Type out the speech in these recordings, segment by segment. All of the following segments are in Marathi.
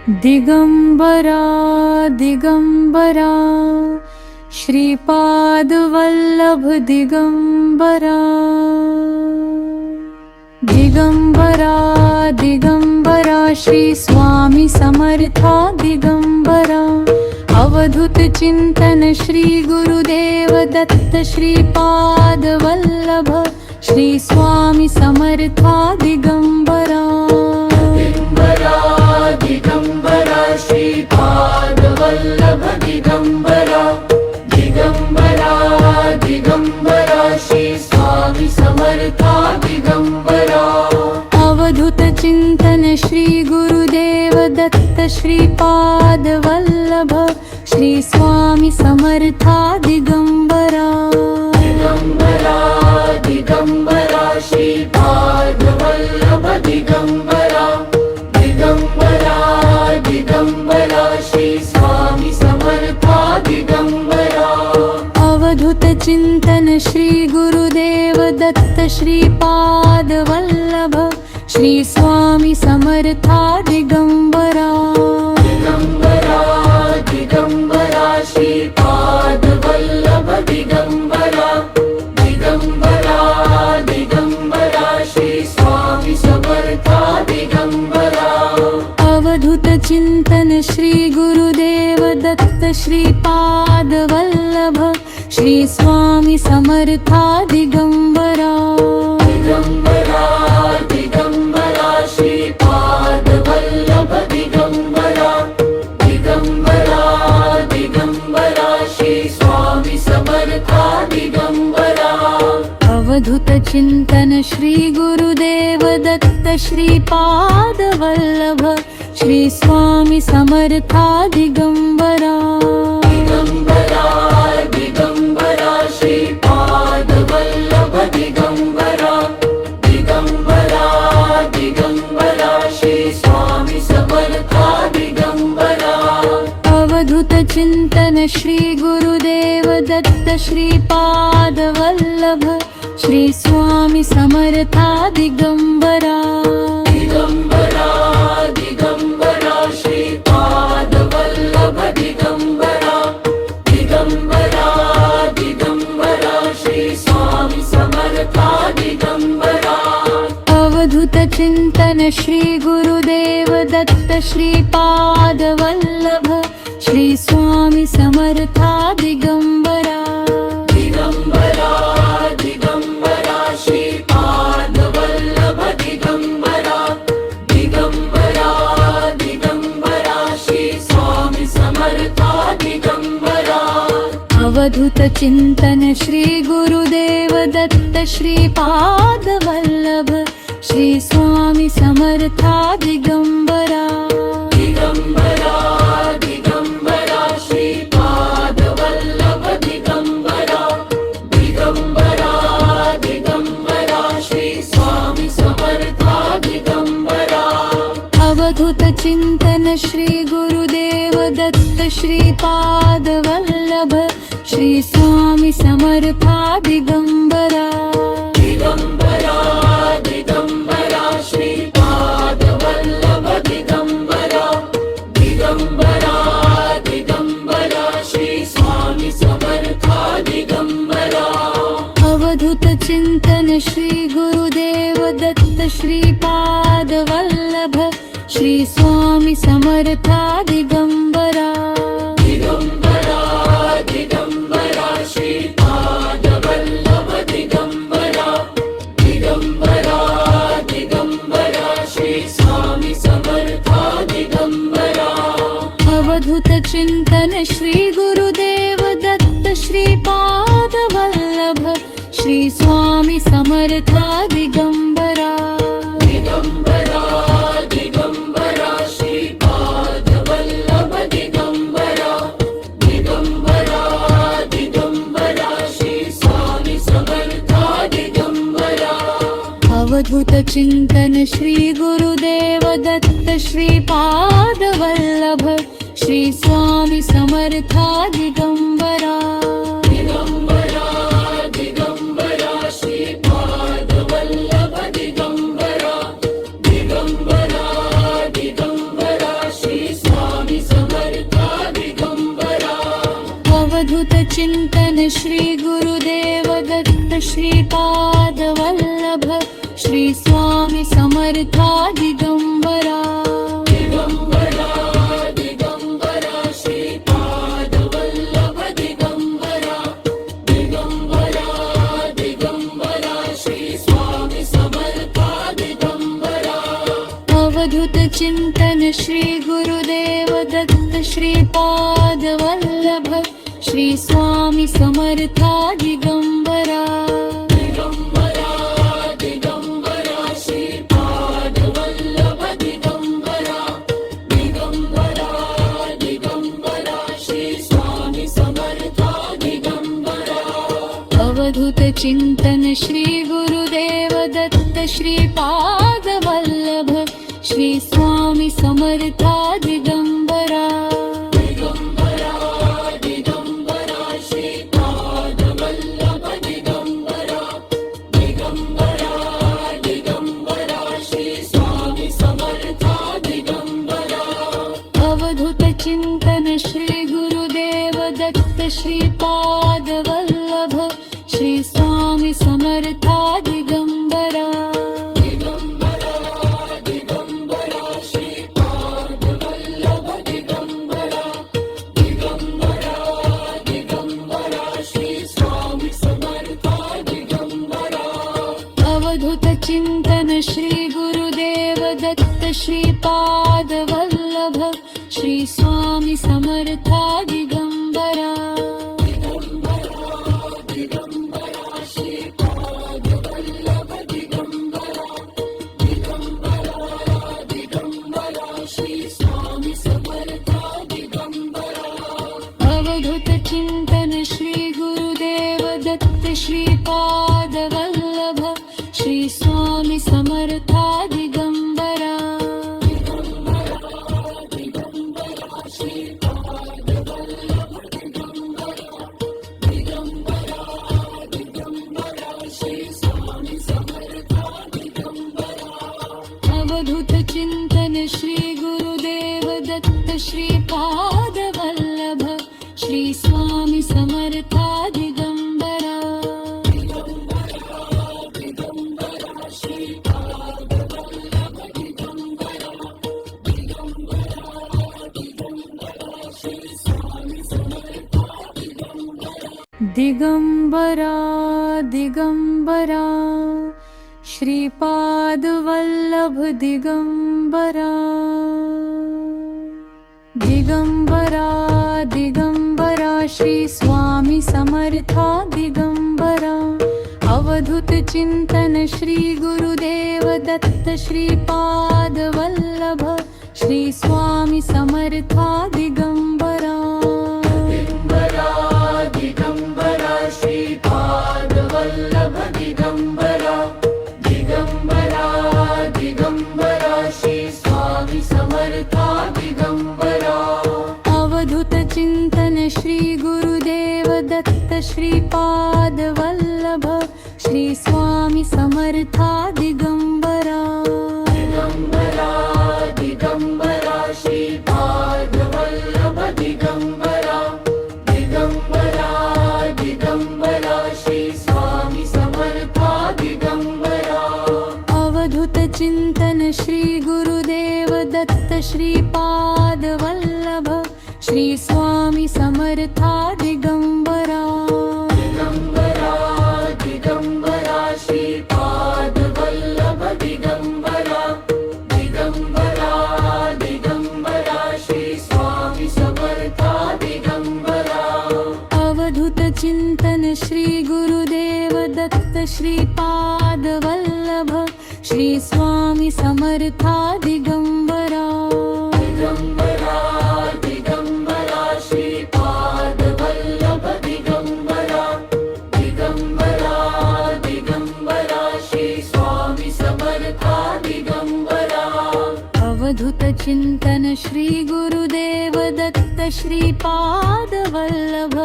दिगंबरा दिगंबरा श्रीपादवल्लभ दिगंबरा दिगंबरा दिगंबरा श्री स्वामी समर्था दिगंबरा अवधूत चिंतन श्री गुरुदेव दत्त श्रीपादवल्लभ श्री स्वामी समर्था दिगंबरा दिगंबरा श्रीपादवल्लभ दिगंबरा दिगंबरा दिगंबरा श्री स्वामी समर्था दिगंबरा अवधूत चिंतन श्री गुरुदेव दत्त श्रीपादवल्लभ श्री स्वामी समर्था दिगंबरा दिगंबरा दिगंबरा श्रीपादवल्लभ दिगंबरा दिगंबरा दिगंबरा श्री स्वामी समर्था दिगंबरा अवधूत चिंतन श्री गुरुदेव दत्त श्रीपादवल्लभ श्री स्वामी समर्था दिगंबरा दिगंबरा दिगंबरा श्रीपादवल्लभ दिगंबरा दिगंबरा दिगंबरा श्री स्वामी समर्था दिगंबरा अवधूत चिंतन श्री गुरुदेव दत्त श्रीपादवल्लभ श्री स्वामी समर्था दिगंबरा दिगंबरा दिगंबरा श्रीपादवल्लभ दिगंबरा दिगंबरा दिगंबरा श्री स्वामी समर्था दिगंबरा अवधूत चिंतन श्री गुरुदेव दत्त श्रीपादवल्लभ श्री स्वामी समर्था दिगंबरा दिगंबरा दिगंबरा श्रीपादवल्लभ दिगंबरा दिगंबरा दिगंबरा श्री स्वामी समर्था दिगंबरा अवधूत चिंतन श्री गुरुदेव दत्त श्रीपादवल्लभ श्री स्वामी समर्था दिगंबरा दिगंबरा दिगंबरा श्रीपादवल्लभ दिगंबरा दिगंबरा दिगंबरा श्री स्वामी समर्था दिगंबरा अवधूत चिंतन श्री गुरुदेव दत्त श्रीपादवल्लभ श्री स्वामी समर्था दिगंबरा दिगंबरा दिगंबरा श्रीपादवल्लभ दिगंबरा दिगंबरा दिगंबरा श्री स्वामी समर्था दिगंबरा अवधूत चिंतन श्री गुरुदेव दत्त श्रीपादवल्लभ श्री स्वामी समर्था दिगंबरा दिगंबरा दिगंबरा श्रीपादवल्लभ दिगंबरा दिगंबरा दिगंबरा श्री स्वामी समर्था दिगंबरा अवधूत चिंतन श्री गुरुदेव दत्त श्रीपादवल्लभ श्री स्वामी समर्था दिगंबरा दिगंबरा दिगंबरा श्रीपादवल्लभ दिगंबरा दिगंबरा दिगंबरा श्री स्वामी समर्था दिगंबरा अवधूत चिंतन श्री गुरुदेव दत्त श्रीपादवल्लभ श्री स्वामी समर्था दिगंबरा दिगंबरा दिगंबरा श्रीपादवल्लभ दिगंबरा दिगंबरा दिगंबरा श्री स्वामी समर्था दिगंबरा अवधूत चिंतन श्री गुरुदेव दत्त श्रीपादवल्लभ श्री स्वामी समर्था दिगंबरा दिगंबरा दिगंबरा श्रीपादवल्लभ दिगंबरा दिगंबरा दिगंबरा श्री स्वामी समर्था दिगंबरा अवधूत चिंतन श्री गुरुदेव दत्त श्रीपादवल्लभ श्री स्वामी समर्था दिगंबरा दिगंबरा दिगंबरा श्रीपादवल्लभ दिगंबरा दिगंबरा दिगंबरा श्री चिंतन श्री गुरुदेव दत्त श्रीपाद वल्लभ श्री स्वामी समर्था दिगंबरा दिगंबरा दिगंबरा श्रीपाद वल्लभ दिगंबरा दिगंबरा दिगंबरा श्री स्वामी समर्था दिगंबरा अवधूत चिंतन श्री गुरुदेव दत्त श्रीपाद वल्लभ श्री स्वामी समर्था दिगंबरा दिगंबरा दिगंबरा श्रीपाद वल्लभ दिगंबरा दिगंबरा दिगंबरा श्री स्वामी समर्था दिगंबरा अवधूत चिंतन श्री गुरुदेव दत्त श्रीपाद वल्लभ श्री स्वामी समर्था दिगंबरा दिगंबरा दिगंबरा श्रीपाद वल्लभ दिगंबरा दिगंबरा दिगंबरा श्री स्वामी समर्था दिगंबरा अवधूत चिंतन श्री गुरुदेव दत्त श्रीपाद वल्लभ श्री स्वामी समर्था दिगंबरा दिगंबरा दिगंबरा श्रीपाद वल्लभ दिगंबरा दिगंबरा दिगंबरा श्री स्वामी समर्था दिगंबरा अवधूत चिंतन श्री गुरुदेव दत्त श्रीपाद वल्लभ श्री स्वामी समर्था दिगंबरा दिगंबरा श्रीपाद वल्लभ दिगंबरा दिगंबरा दिगंबरा श्री स्वामी समर्था दिगंबरा अवधूत चिंतन श्री गुरुदेव दत्त श्रीपाद वल्लभ श्री स्वामी समर्था दिगंबरा दिगंबरा श्रीपाद वल्लभ दिगंबरा दिगंबरा दिगंबरा श्री स्वामी समर्था दिगंबरा अवधूत चिंतन श्री गुरुदेव दत्त श्रीपाद वल्लभ श्री स्वामी समर्था दिगंबरा दिगंबरा श्रीपाद वल्लभ दिगंबरा दिगंबरा दिगंबरा श्री स्वामी समर्था दिगंबरा दिगंबरा दिगंबरा श्रीपाद वल्लभ दिगंबरा दिगंबरा दिगंबरा श्री स्वामी समर्था दिगंबरा अवधूत चिंतन श्री गुरुदेव दत्त श्रीपाद वल्लभ श्री स्वामी समर्था दिगंबरा दिगंबरा दिगंबरा श्रीपाद वल्लभ दिगंबरा दिगंबरा दिगंबरा श्री स्वामी समर्था दिगंबरा अवधूत चिंतन श्री गुरुदेव दत्त श्रीपाद वल्लभ श्री स्वामी समर्था दिगंबरा दिगंबरा दिगंबरा श्रीपाद वल्लभ दिगंबरा दिगंबरा दिगंबरा श्री स्वामी समर्था दिगंबरा अवधूत चिंतन श्री गुरुदेव दत्त श्रीपाद वल्लभ श्री स्वामी समर्था दिगंबरा दिगंबरा दिगंबरा श्रीपाद वल्लभ दिगंबरा दिगंबरा दिगंबरा श्री स्वामी समर्था दिगंबरा अवधूत चिंतन श्री गुरुदेव दत्त श्रीपाद वल्लभ श्री स्वामी समर्था दिगंबरा दिगंबरा दिगंबरा श्रीपाद वल्लभ दिगंबरा दिगंबरा दिगंबरा श्री स्वामी समर्था दिगंबरा अवधूत चिंतन श्री गुरुदेव दत्त श्रीपाद वल्लभ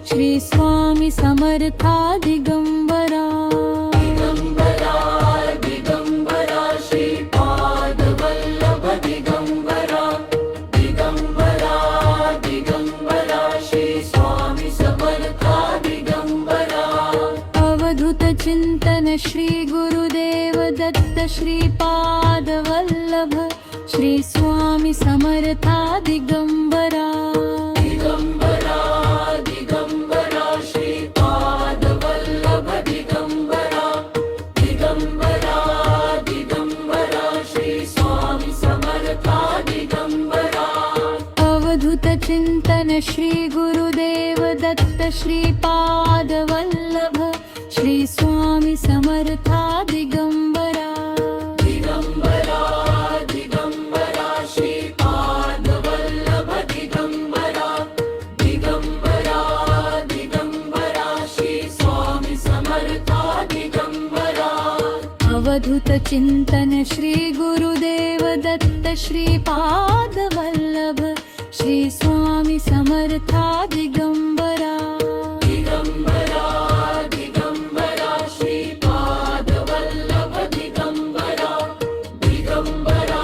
श्री स्वामी समर्था दिगंबरा दिगंबरा दिगंबरा श्रीपाद वल्लभ दिगंबरा दिगंबरा दिगंबरा श्री स्वामी समर्था श्रीपादवल्लभ श्री स्वामी समर्था दिगंबरा दिगंबरा दिगंबरा श्रीपादवल्लभ दिगंबरा दिगंबरा दिगंबरा श्री स्वामी समर्था दिगंबरा अवधूत चिंतन श्री गुरुदेव दत्त श्रीपादवल्लभ श्री स्वामी समर्था दिगंबरा दिगंबरा दिगंबरा श्रीपादवल्लभ दिगंबरा दिगंबरा दिगंबरा श्री स्वामी समर्था दिगंबरा अवधूत चिंतन श्री गुरुदेव दत्त श्रीपादवल्लभ श्री स्वामी समर्था दिगंबरा दिगंबरा दिगंबरा श्रीपादवल्लभ दिगंबरा दिगंबरा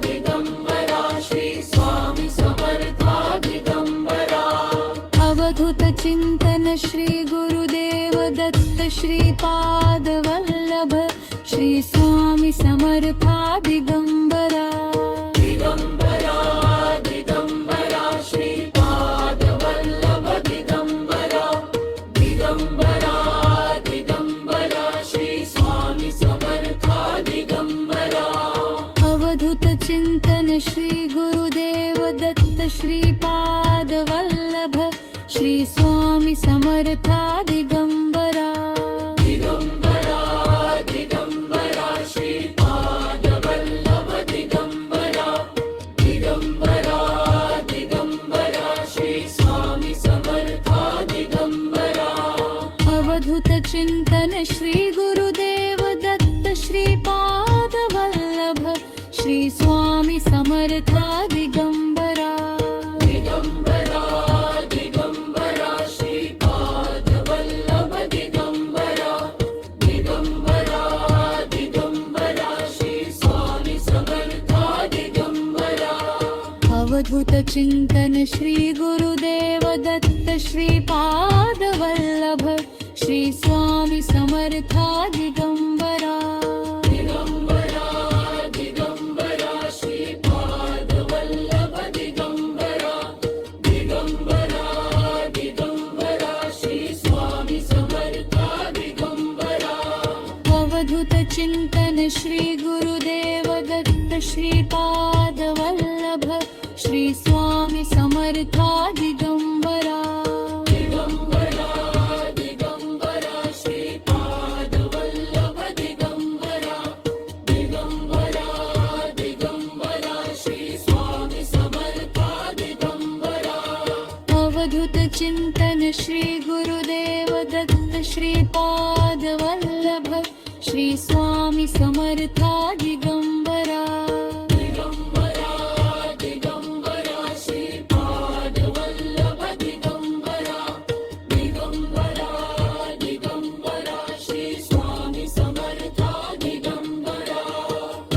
दिगंबरा श्री स्वामी समर्था दिगंबरा अवधूत चिंतन श्री गुरुदेव दत्त श्रीपादवल्लभ श्री स्वामी समर्था दिगंबरा दिगंबरा दिगंबरा श्रीपादवल्लभ दिगंबरा दिगंबरा दिगंबरा श्री स्वामी समर्था दिगंबरा अवधूत चिंतन श्री गुरुदेव दत्त श्रीपादवल्लभ श्री स्वामी समर्था दिगंबरा दिगंबरा दिगंबरा श्रीपादवल्लभ दिगंबरा दिगंबरा दिगंबरा श्री स्वामी समर्था दिगंबरा अवधूत चिंतन श्री गुरुदेव दत्त श्रीपादवल्लभ श्री स्वामी समर्था दिगंबरा दिगंबरा दिगंबरा श्रीपादवल्लभ दिगंबरा दिगंबरा दिगंबरा श्री स्वामी समर्था दिगंबरा अवधूत चिंतन श्री गुरुदेव दत्त श्रीपादवल्लभ श्री स्वामी समर्था दिगंबरा दिगंबरा दिगंबरा श्रीपादवल्लभ दिगंबरा दिगंबरा दिगंबरा श्री स्वामी समर्था दिगंबरा अवधूत चिंतन श्री गुरुदेव दत्त श्रीपादवल्लभ श्री स्वामी समर्था दिगंबरा दिगंबरा दिगंबरा श्रीपादवल्लभ दिगंबरा दिगंबरा दिगंबरा श्री स्वामी समर्था दिगंबरा अवधूत चिंतन श्री गुरुदेव दत्त श्रीपादवल्लभ श्री स्वामी समर्था दिगंबरा दिगंबरा दिगंबरा श्रीपादवल्लभ दिगंबरा दिगंबरा दिगंबरा श्री स्वामी समर्था दिगंबरा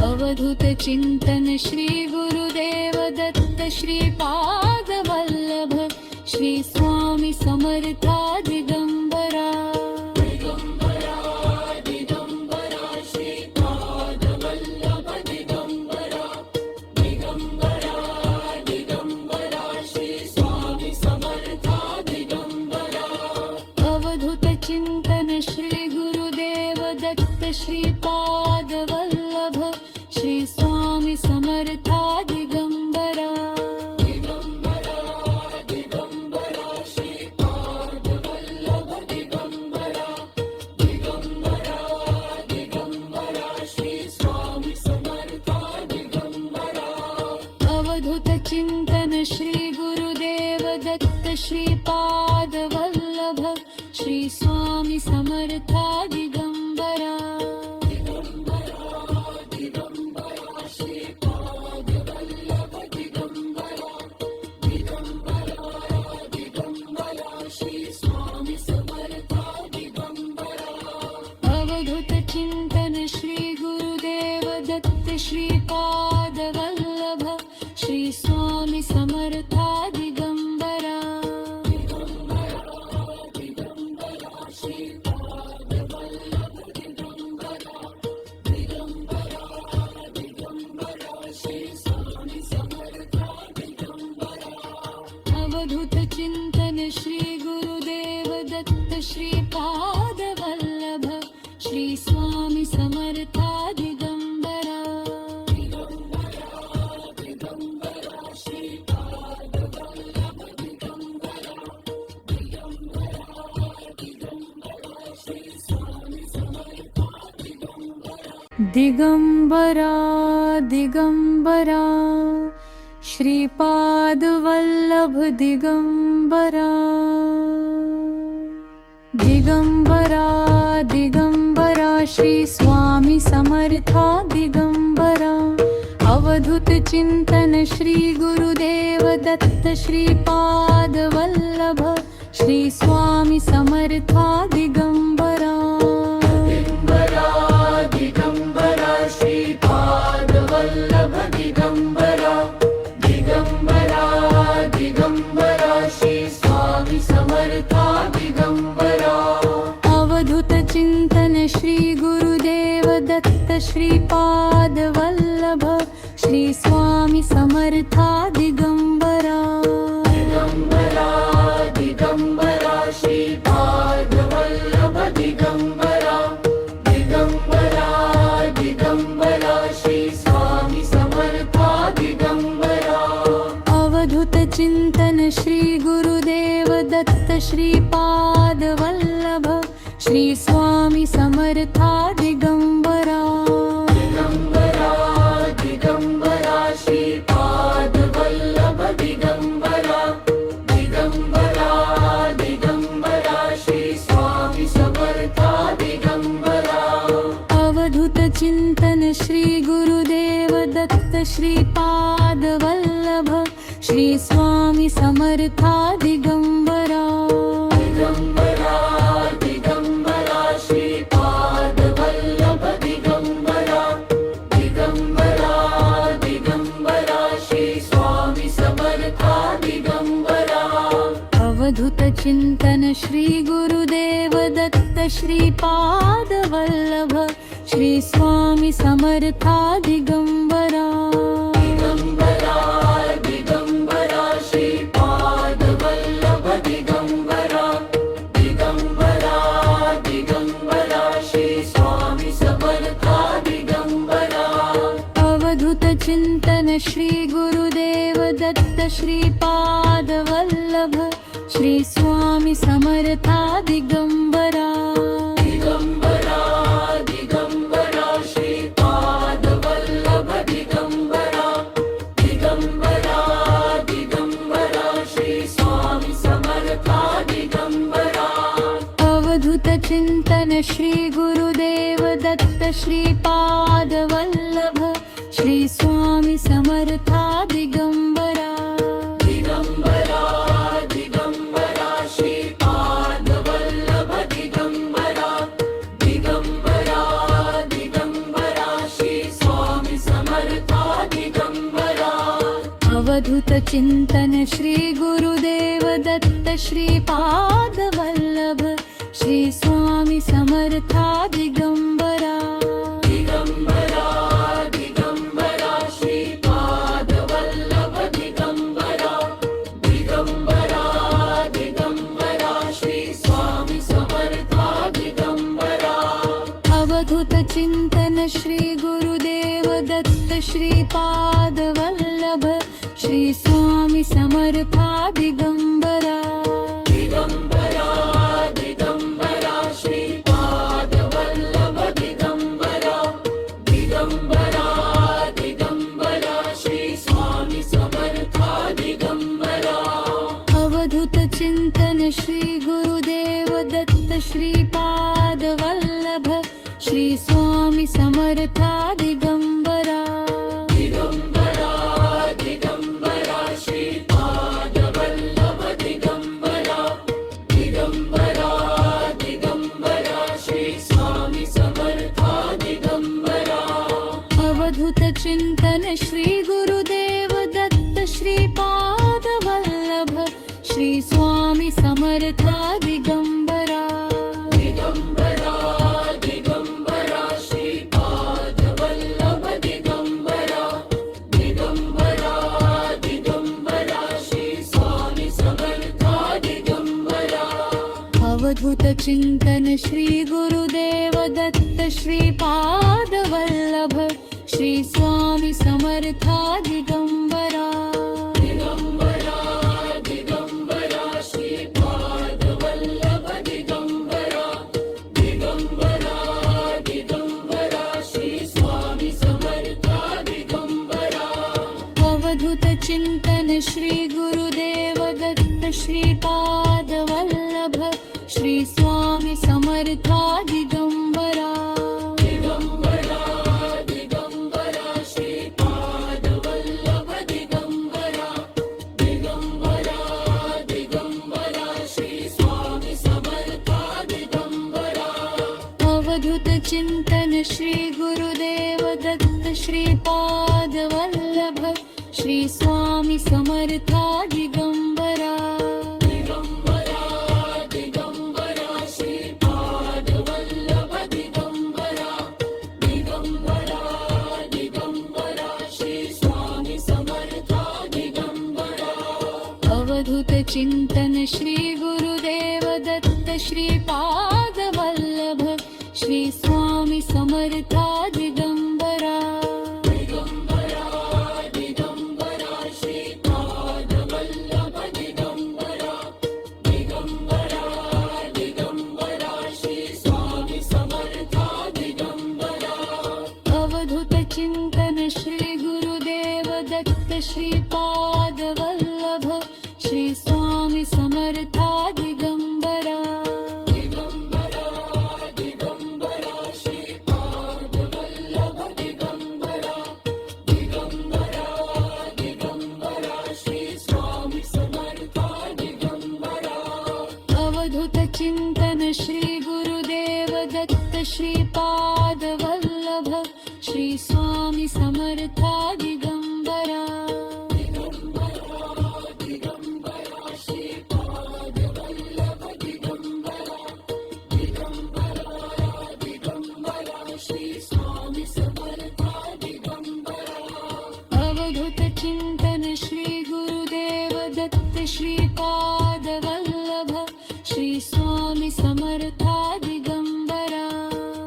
अवधूत चिंतन श्री गुरुदेव दत्त श्रीपादवल्लभ श्री स्वामी समर्था दिगंबरा दिगंबरा दिगंबरा श्रीपादवल्लभ दिगंबरा दिगंबरा दिगंबरा श्री स्वामी समर्था दिगंबरा अवधूत चिंतन श्री गुरुदेव दत्त श्रीपादवल्लभ श्री स्वामी समर्था दिगंबरा दिगंबरा दिगंबरा श्रीपादवल्लभ दिगंबरा दिगंबरा दिगंबरा श्री स्वामी समर्था दिगंबरा अवधूत चिंतन श्री गुरुदेव दत्त श्रीपादवल्लभ श्री स्वामी समर्था दिगंबरा दिगंबरा दिगंबरा श्रीपादवल्लभ दिगंबरा दिगंबरा दिगंबरा श्री स्वामी समर्था दिगंबरा अवधूत चिंतन श्री गुरुदेव दत्त श्रीपादवल्लभ श्री स्वामी समर्था दिगंबरा दिगंबरा श्रीपादवल्लभ दिगंबरा दिगंबरा अवधूत चिंतन श्री गुरुदेव दत्त श्रीपाद वल्लभ श्री स्वामी समर्था दिगंबरा दिगंबरा दिगंबरा श्रीपाद वल्लभ दिगंबरा दिगंबरा दिगंबरा श्री स्वामी समर्था दिगंबरा अवधूत चिंतन श्री गुरुदेव दत्त श्रीपाद वल्लभ श्री स्वामी समर्था दिगंबरा दिगंबरा श्रीपाद वल्लभ दिगंबरा दिगंबरा दिगंबरा श्री स्वामी समर्था दिगंबरा अवधूत चिंतन श्री गुरुदेव दत्त श्रीपाद वल्लभ श्री स्वामी समर्था दिगंबरा दिगंबरा दिगंबरा श्रीपाद वल्लभ दिगंबरा दिगंबरा दिगंबरा श्री स्वामी समर्था दिगंबरा अवधूत चिंतन श्री गुरुदेव दत्त श्रीपाद वल्लभ श्री स्वामी समर्था दिगंबरा दिगंबरा दिगंबरा श्रीपाद वल्लभ दिगंबरा दिगंबरा दिगंबरा श्री स्वामी समर्था दिगंबरा अवधूत चिंतन श्री गुरुदेव दत्त श्रीपाद वल्लभ श्री स्वामी समर्था दिगंबरा दिगंबरा दिगंबरा श्रीपाद वल्लभ दिगंबरा दिगंबरा दिगंबरा श्री स्वामी समर्था दिगंबरा अवधूत चिंतन श्री गुरुदेव दत्त श्रीपाद वल्लभ श्री स्वामी समर्था दिगंबरा दिगंबरा दिगंबरा श्रीपाद वल्लभ दिगंबरा दिगंबरा दिगंबरा श्री स्वामी समर्था दिगंबरा अवधूत चिंतन श्री गुरुदेव दत्त श्रीपाद वल्लभ श्री स्वामी समर्था दिगंबरा दिगंबरा दिगंबरा श्रीपाद वल्लभ दिगंबरा दिगंबरा दिगंबरा श्री स्वामी समर्था दिगंबरा अवधूत चिंतन श्री गुरुदेव दत्त श्रीपाद वल्लभ श्री स्वामी समर्था दिगंबरा दिगंबरा दिगंबरा श्रीपाद वल्लभ दिगंबरा दिगंबरा दिगंबरा श्री स्वामी समर्था दिगंबरा अवधूत चिंतन श्री गुरुदेव दत्त श्रीपाद वल्लभ श्री स्वामी समर्था दिगंबरा दिगंबरा दिगंबरा श्रीपाद वल्लभ दिगंबरा दिगंबरा दिगंबरा श्री स्वामी समर्था दिगंबरा अवधूत चिंतन श्री गुरुदेव दत्त श्रीपाद वल्लभ श्री स्वामी समर्था दिगंबरा दिगंबरा दिगंबरा श्रीपाद वल्लभ दिगंबरा दिगंबरा दिगंबरा श्री स्वामी समर्था दिगंबरा अवधूत चिंतन श्री गुरुदेव दत्त श्रीपाद वल्लभ श्री स्वामी समर्था दिगंबरा दिगंबरा दिगंबरा श्रीपाद वल्लभ दिगंबरा दिगंबरा दिगंबरा श्री स्वामी समर्था दिगंबरा अवधूत चिंतन श्री गुरुदेव दत्त श्रीपाद वल्लभ श्री स्वामी समर्था दिगंबरा दिगंबरा दिगंबरा श्रीपाद वल्लभ दिगंबरा दिगंबरा दिगंबरा श्री स्वामी समर्था अवधूत चिंतन श्री गुरुदेव दत्त श्रीपाद वल्लभ श्री स्वामी समर्था दिगंबरा दिगंबरा दिगंबरा श्रीपाद वल्लभ दिगंबरा दिगंबरा दिगंबरा श्री स्वामी समर्था दिगंबरा अवधूत चिंतन श्री गुरुदेव दत्त श्रीपाद वल्लभ श्री स्वामी समर्था दिगंबरा दिगंबरा दिगंबरा श्रीपाद वल्लभ दिगंबरा दिगंबरा दिगंबरा श्री स्वामी समर्था दिगंबरा अवधूत चिंतन श्री गुरुदेव दत्त श्रीपाद वल्लभ श्री स्वामी समर्था दिगंबरा दिगंबरा दिगंबरा श्रीपाद वल्लभ दिगंबरा दिगंबरा दिगंबरा श्री स्वामी समर्था दिगंबरा अवधूत चिंतन श्री गुरुदेव दत्त श्रीपाद वल्लभ श्री स्वामी समर्था दिगंबरा दिगंबरा दिगंबरा श्रीपाद वल्लभ दिगंबरा दिगंबरा दिगंबरा श्री स्वामी समर्था दिगंबरा अवधूत चिंतन श्री गुरुदेव दत्त श्रीपाद वल्लभ श्री स्वामी समर्था दिगंबरा दिगंबरा दिगंबरा श्रीपाद वल्लभ दिगंबरा दिगंबरा दिगंबरा श्री स्वामी समर्था दिगंबरा अवधूत चिंतन श्री गुरुदेव दत्त श्रीपाद वल्लभ श्री स्वामी समर्था दिगंबरा दिगंबरा दिगंबरा श्रीपाद वल्लभ दिगंबरा दिगंबरा दिगंबरा श्री स्वामी समर्था दिगंबरा अवधूत चिंतन श्री गुरुदेव दत्त श्रीपाद वल्लभ श्री स्वामी समर्था दिगंबरा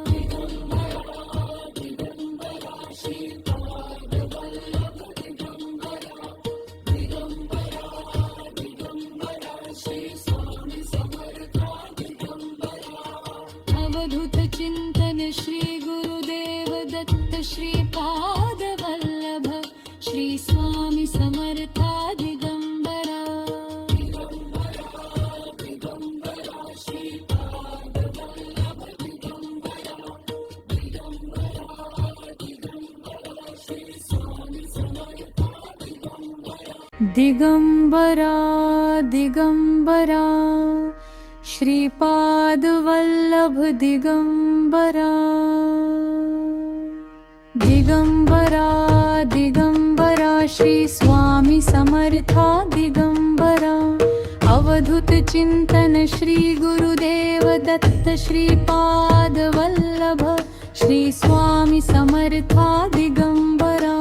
दिगंबरा दिगंबरा श्रीपाद वल्लभ दिगंबरा दिगंबरा दिगंबरा श्री स्वामी समर्था दिगंबरा अवधूत चिंतन श्री गुरुदेव दत्त श्रीपाद वल्लभ श्री स्वामी समर्था दिगंबरा दिगंबरा दिगंबरा श्रीपाद वल्लभ दिगंबरा दिगंबरा दिगंबरा श्री स्वामी समर्था दिगंबरा दिगंबरा दिगंबरा श्रीपाद वल्लभ दिगंबरा दिगंबरा दिगंबरा श्री स्वामी समर्था दिगंबरा अवधूत चिंतन श्री गुरुदेव दत्त श्रीपाद वल्लभ श्री स्वामी समर्था दिगंबरा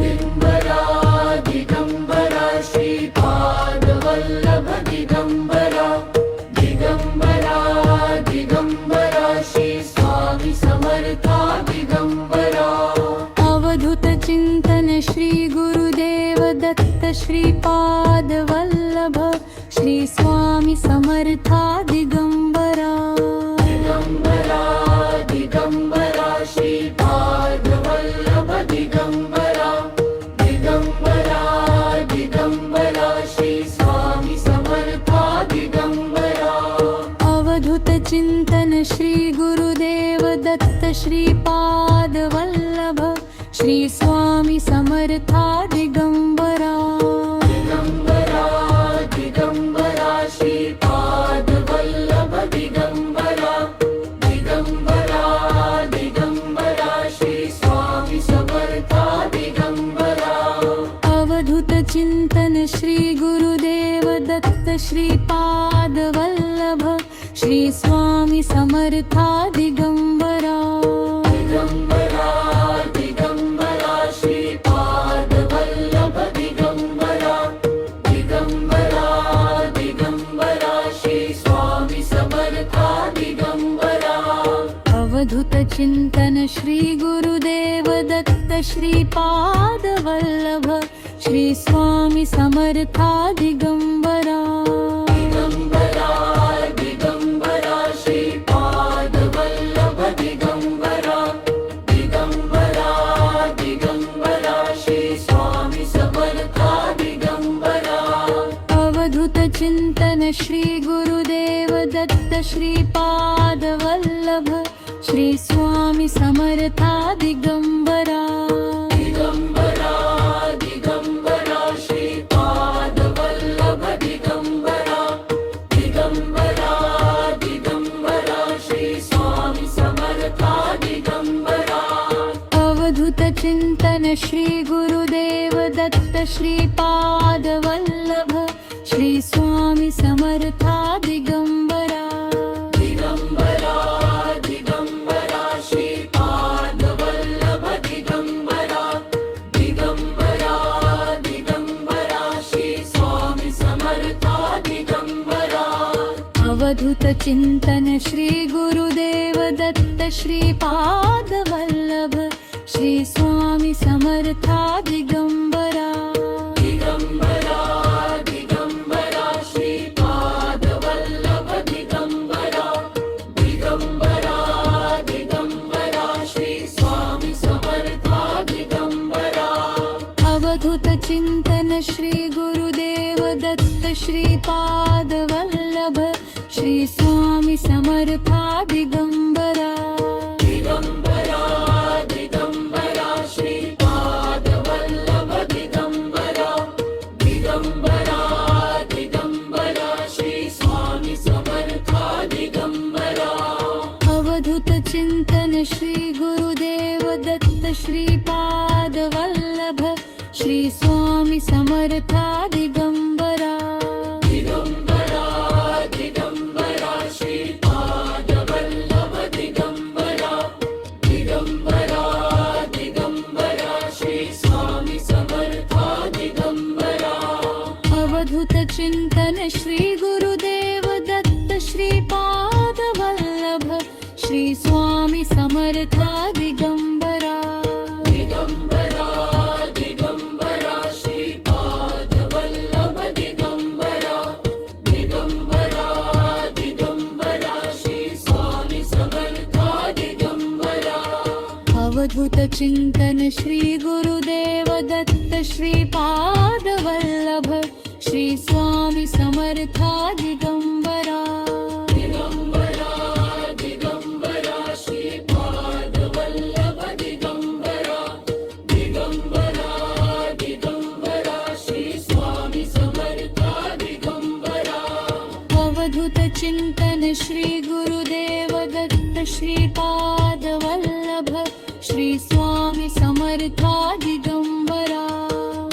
दिगंबरा दिगंबरा श्रीपाद वल्लभ दिगंबरा दिगंबरा दिगंबरा श्री स्वामी समर्था दिगंबरा अवधूत चिंतन श्री गुरुदेव दत्त श्रीपाद वल्लभ श्री स्वामी समर्था दिगंबरा दिगंबरा दिगंबरा श्रीपाद वल्लभ दिगंबरा दिगंबरा दिगंबरा श्री स्वामी समर्था दिगंबरा अवधूत चिंतन श्री गुरुदेव दत्त श्रीपाद वल्लभ श्री स्वामी समर्था दिगंबरा दिगंबरा दिगंबरा श्रीपाद वल्लभ दिगंबरा दिगंबरा दिगंबरा श्री स्वामी समर्था दिगंबरा अवधूत चिंतन श्री गुरुदेव दत्त श्रीपाद वल्लभ श्री स्वामी समर्था दिगंबरा दिगंबरा दिगंबरा श्रीपाद वल्लभ दिगंबरा दिगंबरा दिगंबरा श्री स्वामी समर्था चिंतन श्री गुरुदेव दत्त श्रीपाद वल्लभ श्री स्वामी समर्था दिगंबरा दिगंबरा दिगंबरा श्रीपाद वल्लभ दिगंबरा दिगंबरा दिगंबरा श्री स्वामी समर्था दिगंबरा अवधूत चिंतन श्री गुरुदेव दत्त श्रीपाद वल्लभ श्री स्वामी समर्था दिगंबरा दिगंबरा दिगंबरा श्रीपाद वल्लभ दिगंबरा दिगंबरा दिगंबरा श्री स्वामी समर्था दिगंबरा अवधूत चिंतन श्री गुरुदेव दत्त श्रीपाद वल्लभ श्री स्वामी समर्था दिगंबरा दिगंबरा दिगंबरा श्रीपाद वल्लभ दिगंबरा दिगंबरा दिगंबरा श्री स्वामी समर्था दिगंबरा अवधूत चिंतन श्री गुरुदेव दत्त श्रीपाद वल्लभ श्री स्वामी समर्था दिगंबरा दिगंबरा दिगंबरा श्रीपाद वल्लभ दिगंबरा दिगंबरा दिगंबरा श्री स्वामी समर्था दिगंबरा अवधूत चिंतन श्री गुरुदेव दत्त श्रीपाद वल्लभ श्री स्वामी समर्था दिगंबरा दिगंबरा दिगंबरा श्रीपाद वल्लभ दिगंबरा दिगंबरा दिगंबरा श्री स्वामी समर्था दिगंबरा अवधूत चिंतन श्री गुरुदेव दत्त श्रीपाद वल्लभ श्री स्वामी समर्था दिगंबरा दिगंबरा दिगंबरा श्रीपाद वल्लभ दिगंबरा दिगंबरा दिगंबरा श्री स्वामी समर्था दिगंबरा अवधूत चिंतन श्री गुरुदेव दत्त श्रीपाद वल्लभ श्री स्वामी समर्था दिगंबरा दिगंबरा दिगंबरा श्रीपाद वल्लभ दिगंबरा दिगंबरा दिगंबरा श्री स्वामी समर्था दिगंबरा अवधूत चिंतन श्री गुरुदेव दत्त श्रीपाद वल्लभ श्री स्वामी समर्था दिगंबरा दिगंबरा दिगंबरा श्रीपाद वल्लभ दिगंबरा दिगंबरा दिगंबरा श्री स्वामी समर्था दिगंबरा अवधूत चिंतन श्री गुरुदेव दत्त श्रीपाद वल्लभ श्री स्वामी समर्था दिगंबरा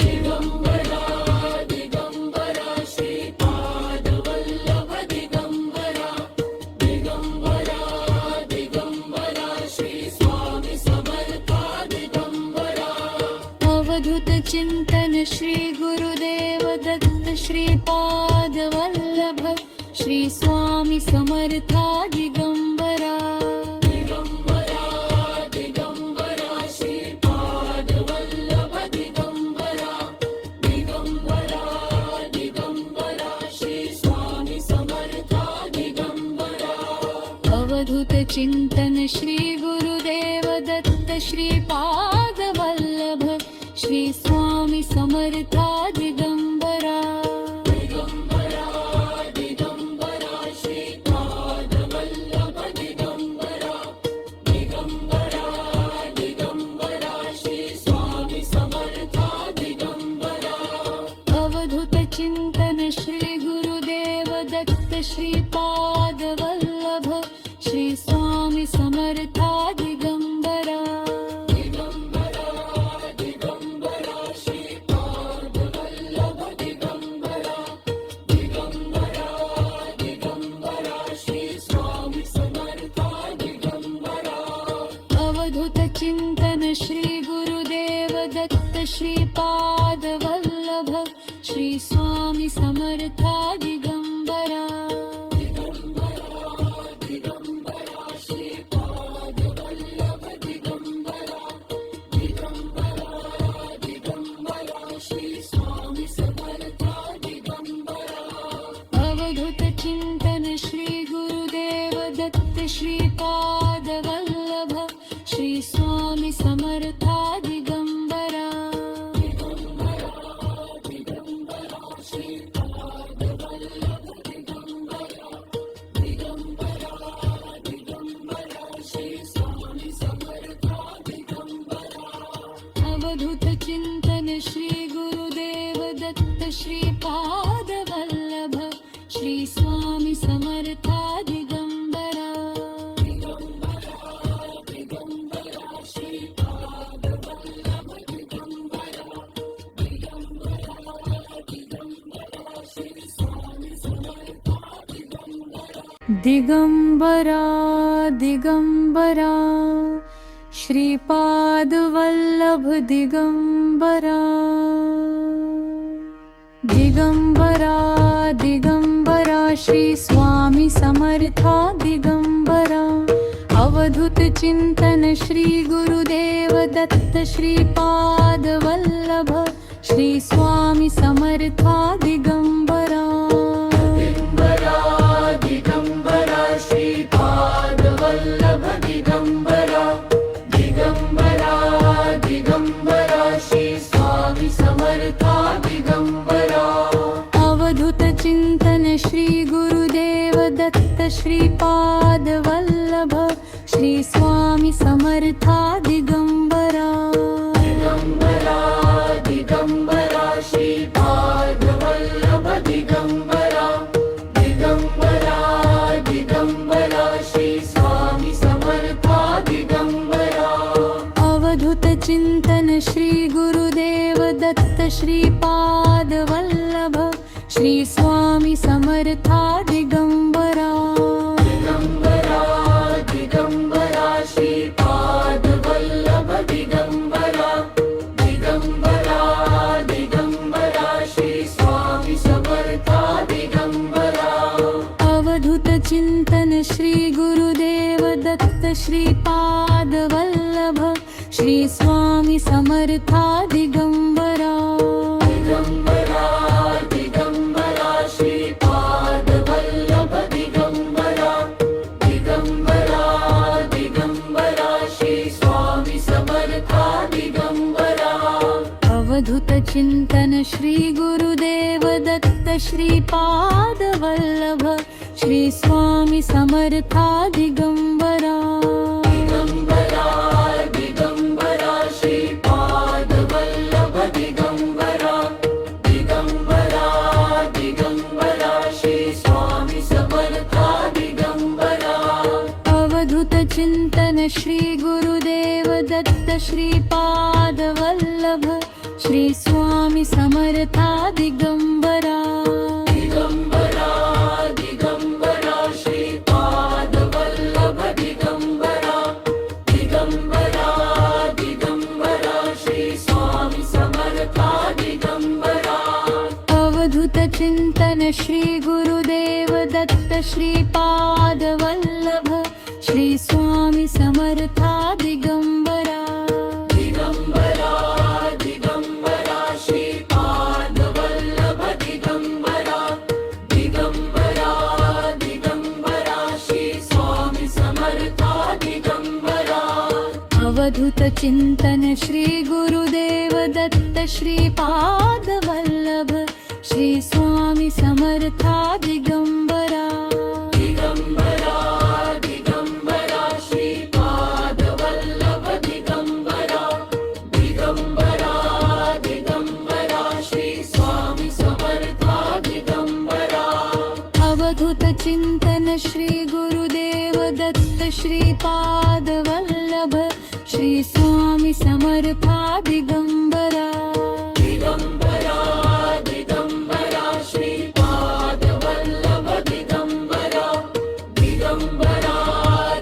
दिगंबरा दिगंबरा श्रीपाद वल्लभ दिगंबरा दिगंबरा दिगंबरा श्री स्वामी समर्था दिगंबरा अवधूत चिंतन श्री गुरुदेव दत्त श्रीपाद वल्लभ श्री स्वामी समर्था दिगंबरा दिगंबरा दिगंबरा श्रीपाद वल्लभ दिगंबरा दिगंबरा दिगंबरा श्री स्वामी समर्था दिगंबरा अवधूत चिंतन श्री गुरुदेव दत्त श्रीपाद वल्लभ श्री स्वामी समर्था दिगंबरा दिगंबरा दिगंबरा श्रीपाद वल्लभ दिगंबरा दिगंबरा दिगंबरा श्री स्वामी समर्था दिगंबरा अवधूत चिंतन श्री गुरुदेव दत्त श्रीपाद वल्लभ श्री स्वामी समर्था दिगंबरा दिगंबरा दिगंबरा श्रीपाद वल्लभ दिगंबरा दिगंबरा दिगंबरा श्री स्वामी समर्था दिगंबरा अवधूत चिंतन श्री गुरुदेव दत्त श्रीपाद वल्लभ श्री स्वामी समर्था दिगंबरा दिगंबरा दिगंबरा श्रीपाद वल्लभ दिगंबरा दिगंबरा श्रीपाद वल्लभ दिगंबरा दिगंबरा दिगंबरा श्री स्वामी समर्था दिगंबरा अवधूत चिंतन श्री गुरुदेव दत्त श्रीपाद वल्लभ श्री स्वामी समर्था दिगंबरा दिगंबरा श्रीपाद वल्लभ दिगंबरा दिगंबरा दिगंबरा श्री स्वामी समर्था दिगंबरा अवधूत चिंतन श्री गुरुदेव दत्त श्रीपाद वल्लभ श्री स्वामी समर्था दिगंबरा दिगंबरा दिगंबरा श्रीपाद वल्लभ दिगंबरा दिगंबरा दिगंबरा श्री स्वामी समर्था दिगंबरा अवधूत चिंतन श्री गुरुदेव दत्त श्रीपाद वल्लभ श्री स्वामी समर्था दिगंबरा दिगंबरा दिगंबरा श्रीपाद वल्लभ दिगंबरा दिगंबरा दिगंबरा श्री स्वामी समर्था दिगंबरा अवधूत चिंतन श्री गुरुदेव दत्त श्रीपाद वल्लभ श्री स्वामी समर्था दिगंबरा दिगंबरा दिगंबरा श्रीपाद वल्लभ दिगंबरा दिगंबरा दिगंबरा श्री स्वामी समर्था दिगंबरा अवधूत चिंतन श्री गुरुदेव दत्त श्रीपाद वल्लभ श्री स्वामी समर्था दिगंबरा दिगंबरा दिगंबरा श्रीपाद वल्लभ दिगंबरा दिगंबरा दिगंबरा श्री स्वामी समर्था दिगंबरा अवधूत चिंतन श्री गुरुदेव दत्त श्रीपाद वल्लभ श्री स्वामी समर्था दिगंबरा दिगंबरा दिगंबरा श्रीपाद वल्लभ दिगंबरा दिगंबरा दिगंबरा श्री स्वामी समर्था दिगंबरा अवधूत चिंतन श्री गुरुदेव दत्त श्रीपाद वल्लभ श्री स्वामी समर्था दिगंबरा दिगंबरा दिगंबरा श्रीपाद वल्लभ दिगंबरा दिगंबरा दिगंबरा श्री स्वामी समर्था दिगंबरा अवधूत चिंतन श्री गुरुदेव दत्त श्रीपाद वल्लभ श्री स्वामी समर्था दिगंबरा दिगंबरा दिगंबरा श्रीपाद वल्लभ दिगंबरा दिगंबरा दिगंबरा श्री स्वामी समर्था दिगंबरा अवधूत चिंतन श्री गुरुदेव दत्त श्रीपाद वल्लभ श्री स्वामी समर्था दिगंबरा दिगंबरा दिगंबरा श्रीपाद वल्लभ दिगंबरा दिगंबरा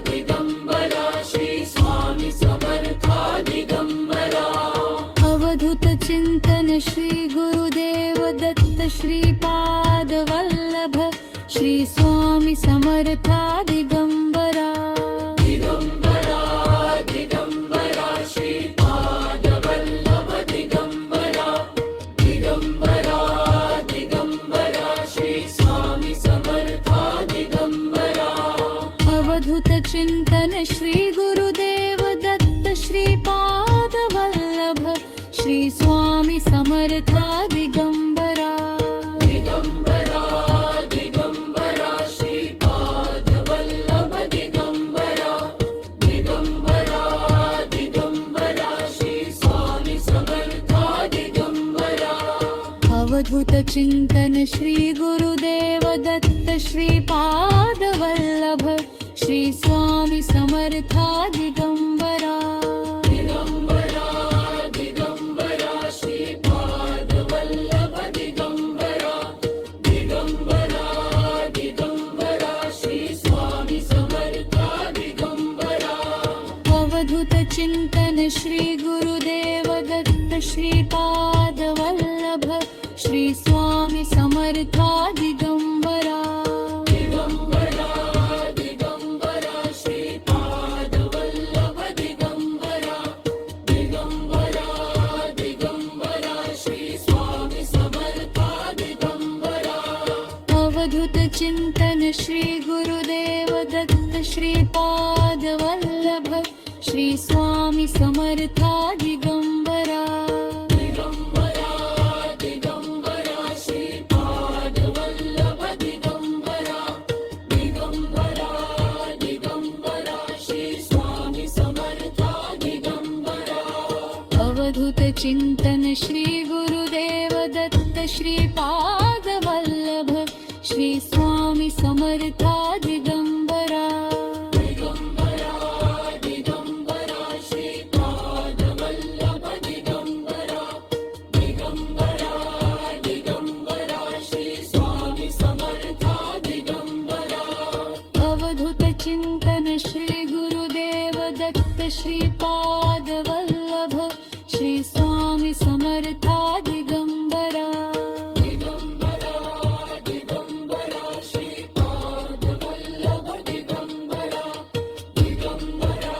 दिगंबरा श्री स्वामी समर्था दिगंबरा अवधूत चिंतन श्री गुरुदेव दत्त श्रीपाद वल्लभ श्री स्वामी समर्था दिगंबरा दिगंबरा दिगंबरा श्रीपाद वल्लभ दिगंबरा दिगंबरा दिगंबरा श्री स्वामी समर्था दिगंबरा अवधूत चिंतन श्री गुरुदेव दत्त श्रीपाद वल्लभ श्री स्वामी समर्था दिगंबरा दिगंबरा दिगंबरा श्रीपाद वल्लभ दिगंबरा दिगंबरा दिगंबरा श्री स्वामी समर्था दिगंबरा अवधूत चिंतन श्री गुरुदेव दत्त श्रीपाद वल्लभ श्री स्वामी समर्था दिगंबरा दिगंबरा दिगंबरा श्रीपाद वल्लभ दिगंबरा दिगंबरा दिगंबरा श्री स्वामी समर्था दिगंबरा दिगंबरा दिगंबरा श्रीपादवल्लभ दिगंबरा दिगंबरा दिगंबरा श्री स्वामी समर्था दिगंबरा अवधूत चिंतन श्री गुरुदेव दत्त श्रीपाद वल्लभ श्री स्वामी समर्था दिगंबरा दिगंबरा दिगंबरा श्रीपादवल्लभ दिगंबरा दिगंबरा दिगंबरा श्री स्वामी समर्था दिगंबरा अवधूत चिंतन श्री गुरुदेव दत्त श्रीपाद वल्लभ श्री स्वामी समर्था दिगंबरा दिगंबरा दिगंबरा श्रीपादवल्लभ दिगंबरा दिगंबरा दिगंबरा श्री स्वामी समर्था दिगंबरा अवधूत चिंतन श्री गुरुदेव दत्त श्रीपाद वल्लभ श्री स्वामी समर्था दिगंबरा दिगंबरा दिगंबरा श्रीपादवल्लभ दिगंबरा दिगंबरा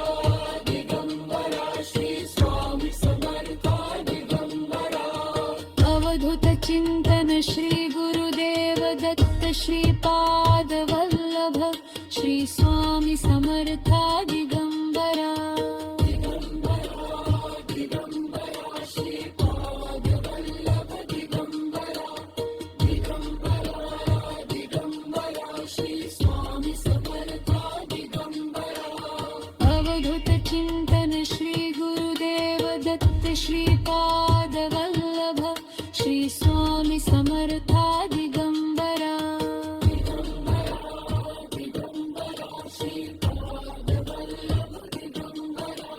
दिगंबरा श्री स्वामी समर्था दिगंबरा अवधूत चिंतन श्री गुरुदेव दत्त श्रीपाद वल्लभ श्री स्वामी समर्था दिगंबरा दिगंबरा दिगंबरा श्रीपादवल्लभ दिगंबरा दिगंबरा दिगंबरा श्री स्वामी समर्था दिगंबरा अवधूत चिंतन श्री गुरुदेव दत्त श्रीपाद वल्लभ श्री स्वामी समर्था दिगंबरा दिगंबरा दिगंबरा श्रीपादवल्लभ दिगंबरा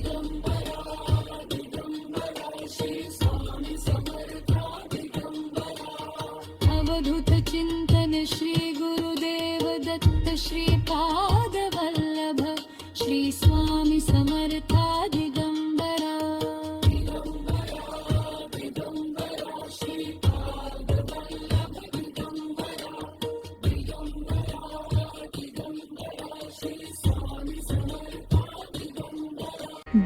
दिगंबरा दिगंबरा श्री स्वामी समर्था दिगंबरा अवधूत चिंतन श्री गुरुदेव दत्त श्रीपाद वल्लभ श्री स्वामी समर्था दिगंबरा दिगंबरा दिगंबरा श्रीपादवल्लभ दिगंबरा दिगंबरा दिगंबरा श्री स्वामी समर्था दिगंबरा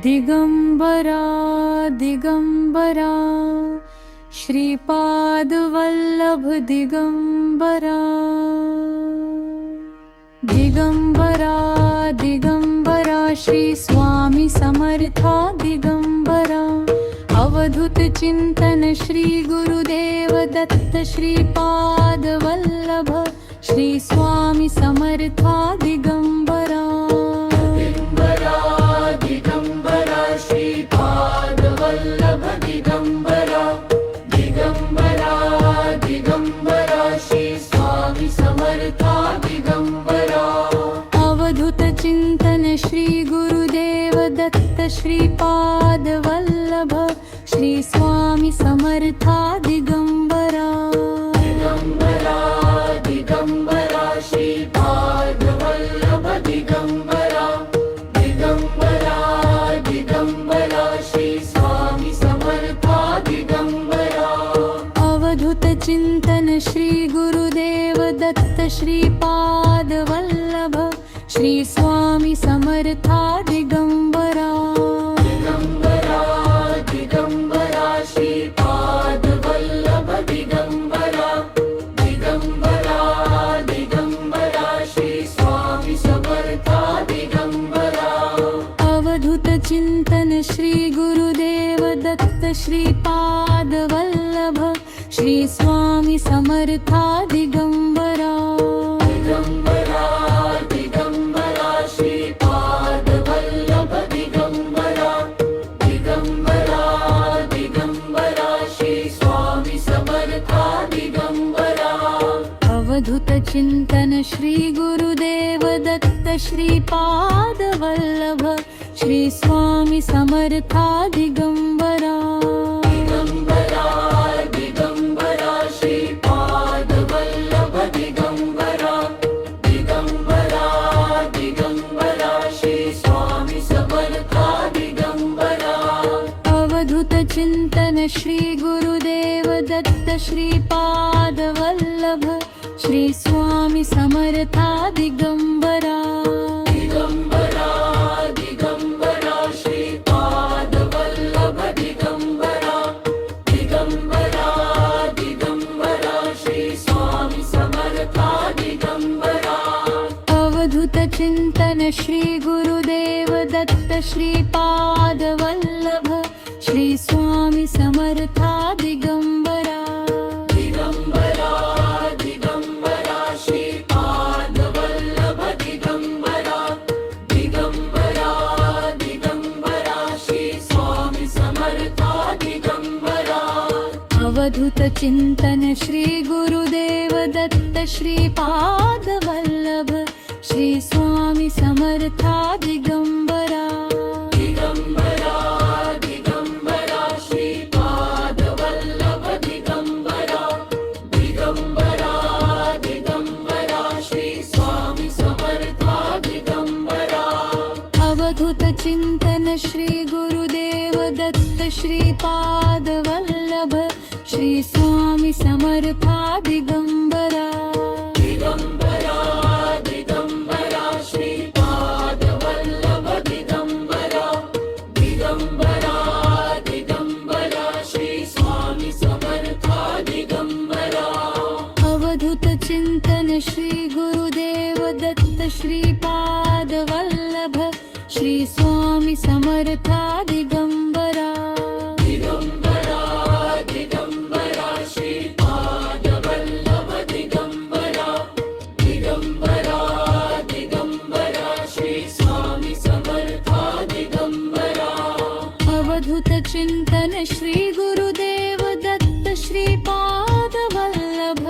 दिगंबरा दिगंबरा श्रीपाद वल्लभ दिगंबरा दिगंबरा दिगंबरा श्री स्वामी समर्था दिगंबरा अवधूत चिंतन श्री गुरुदेव दत्त श्रीपाद वल्लभ श्री स्वामी समर्था दिगंबरा दिगंबरा दिगंबरा श्रीपादवल्लभ दिगंबरा दिगंबरा दिगंबरा श्री स्वामी समर्था दिगंबरा अवधूत चिंतन श्री गुरुदेव दत्त श्रीपाद वल्लभ श्री स्वामी समर्था दिगंबरा दिगंबरा दिगंबरा श्रीपादवल्लभ दिगंबरा दिगंबरा दिगंबरा श्री स्वामी समर्था दिगंबरा अवधूत चिंतन श्री गुरुदेव दत्त श्रीपाद वल्लभ श्री स्वामी समर्था दिगंबरा दिगंबरा दिगंबरा श्रीपादवल्लभ दिगंबरा दिगंबरा दिगंबरा श्री स्वामी समर्था दिगंबरा अवधूत चिंतन श्री गुरुदेव दत्त श्रीपाद वल्लभ श्री स्वामी समर्था दिगंबरा दिगंबरा दिगंबरा श्रीपादवल्लभ दिगंबरा दिगंबरा दिगंबरा श्री स्वामी समर्था दिगंबरा अवधूत चिंतन श्री गुरुदेव दत्त श्रीपाद वल्लभ श्री स्वामी समर्था दिगंबरा दिगंबरा दिगंबरा श्रीपादवल्लभ दिगंबरा दिगंबरा दिगंबरा श्री स्वामी समर्था दिगंबरा अवधूत चिंतन श्री गुरुदेव दत्त श्रीपादवल्लभ श्री स्वामी समर्था दिगंबरा दिगंबरा दिगंबरा श्रीपादवल्लभ दिगंबरा दिगंबरा दिगंबरा श्री स्वामी समर्था दिगंबरा अवधूत चिंतन श्री गुरुदेव दत्त श्रीपादवल्लभ श्री स्वामी समर्था दिगंबरा दिगंबरा दिगंबरा श्रीपादवल्लभ दिगंबरा दिगंबरा दिगंबरा श्री स्वामी समर्था दिगंबरा अवधूत चिंतन श्री गुरुदेव दत्त श्रीपादवल्लभ श्री स्वामी समर्था दिगंबरा दिगंबरा दिगंबरा श्रीपादवल्लभ दिगंबरा दिगंबरा दिगंबरा श्री स्वामी समर्था दिगंबरा अवधूत चिंतन श्री गुरुदेव दत्त श्रीपादवल्लभ श्री स्वामी समर्था दिगंबरा दिगंबरा दिगंबरा श्रीपादवल्लभ दिगंबरा दिगंबरा दिगंबरा श्री स्वामी समर्था दिगंबरा अवधूत चिंतन श्री गुरुदेव दत्त श्रीपादवल्लभ श्री स्वामी समर्था दिगंबरा दिगंबरा दिगंबरा श्रीपादवल्लभ दिगंबरा दिगंबरा दिगंबरा श्री स्वामी समर्था दिगंबरा अवधूत चिंतन श्री गुरुदेव दत्त श्रीपादवल्लभ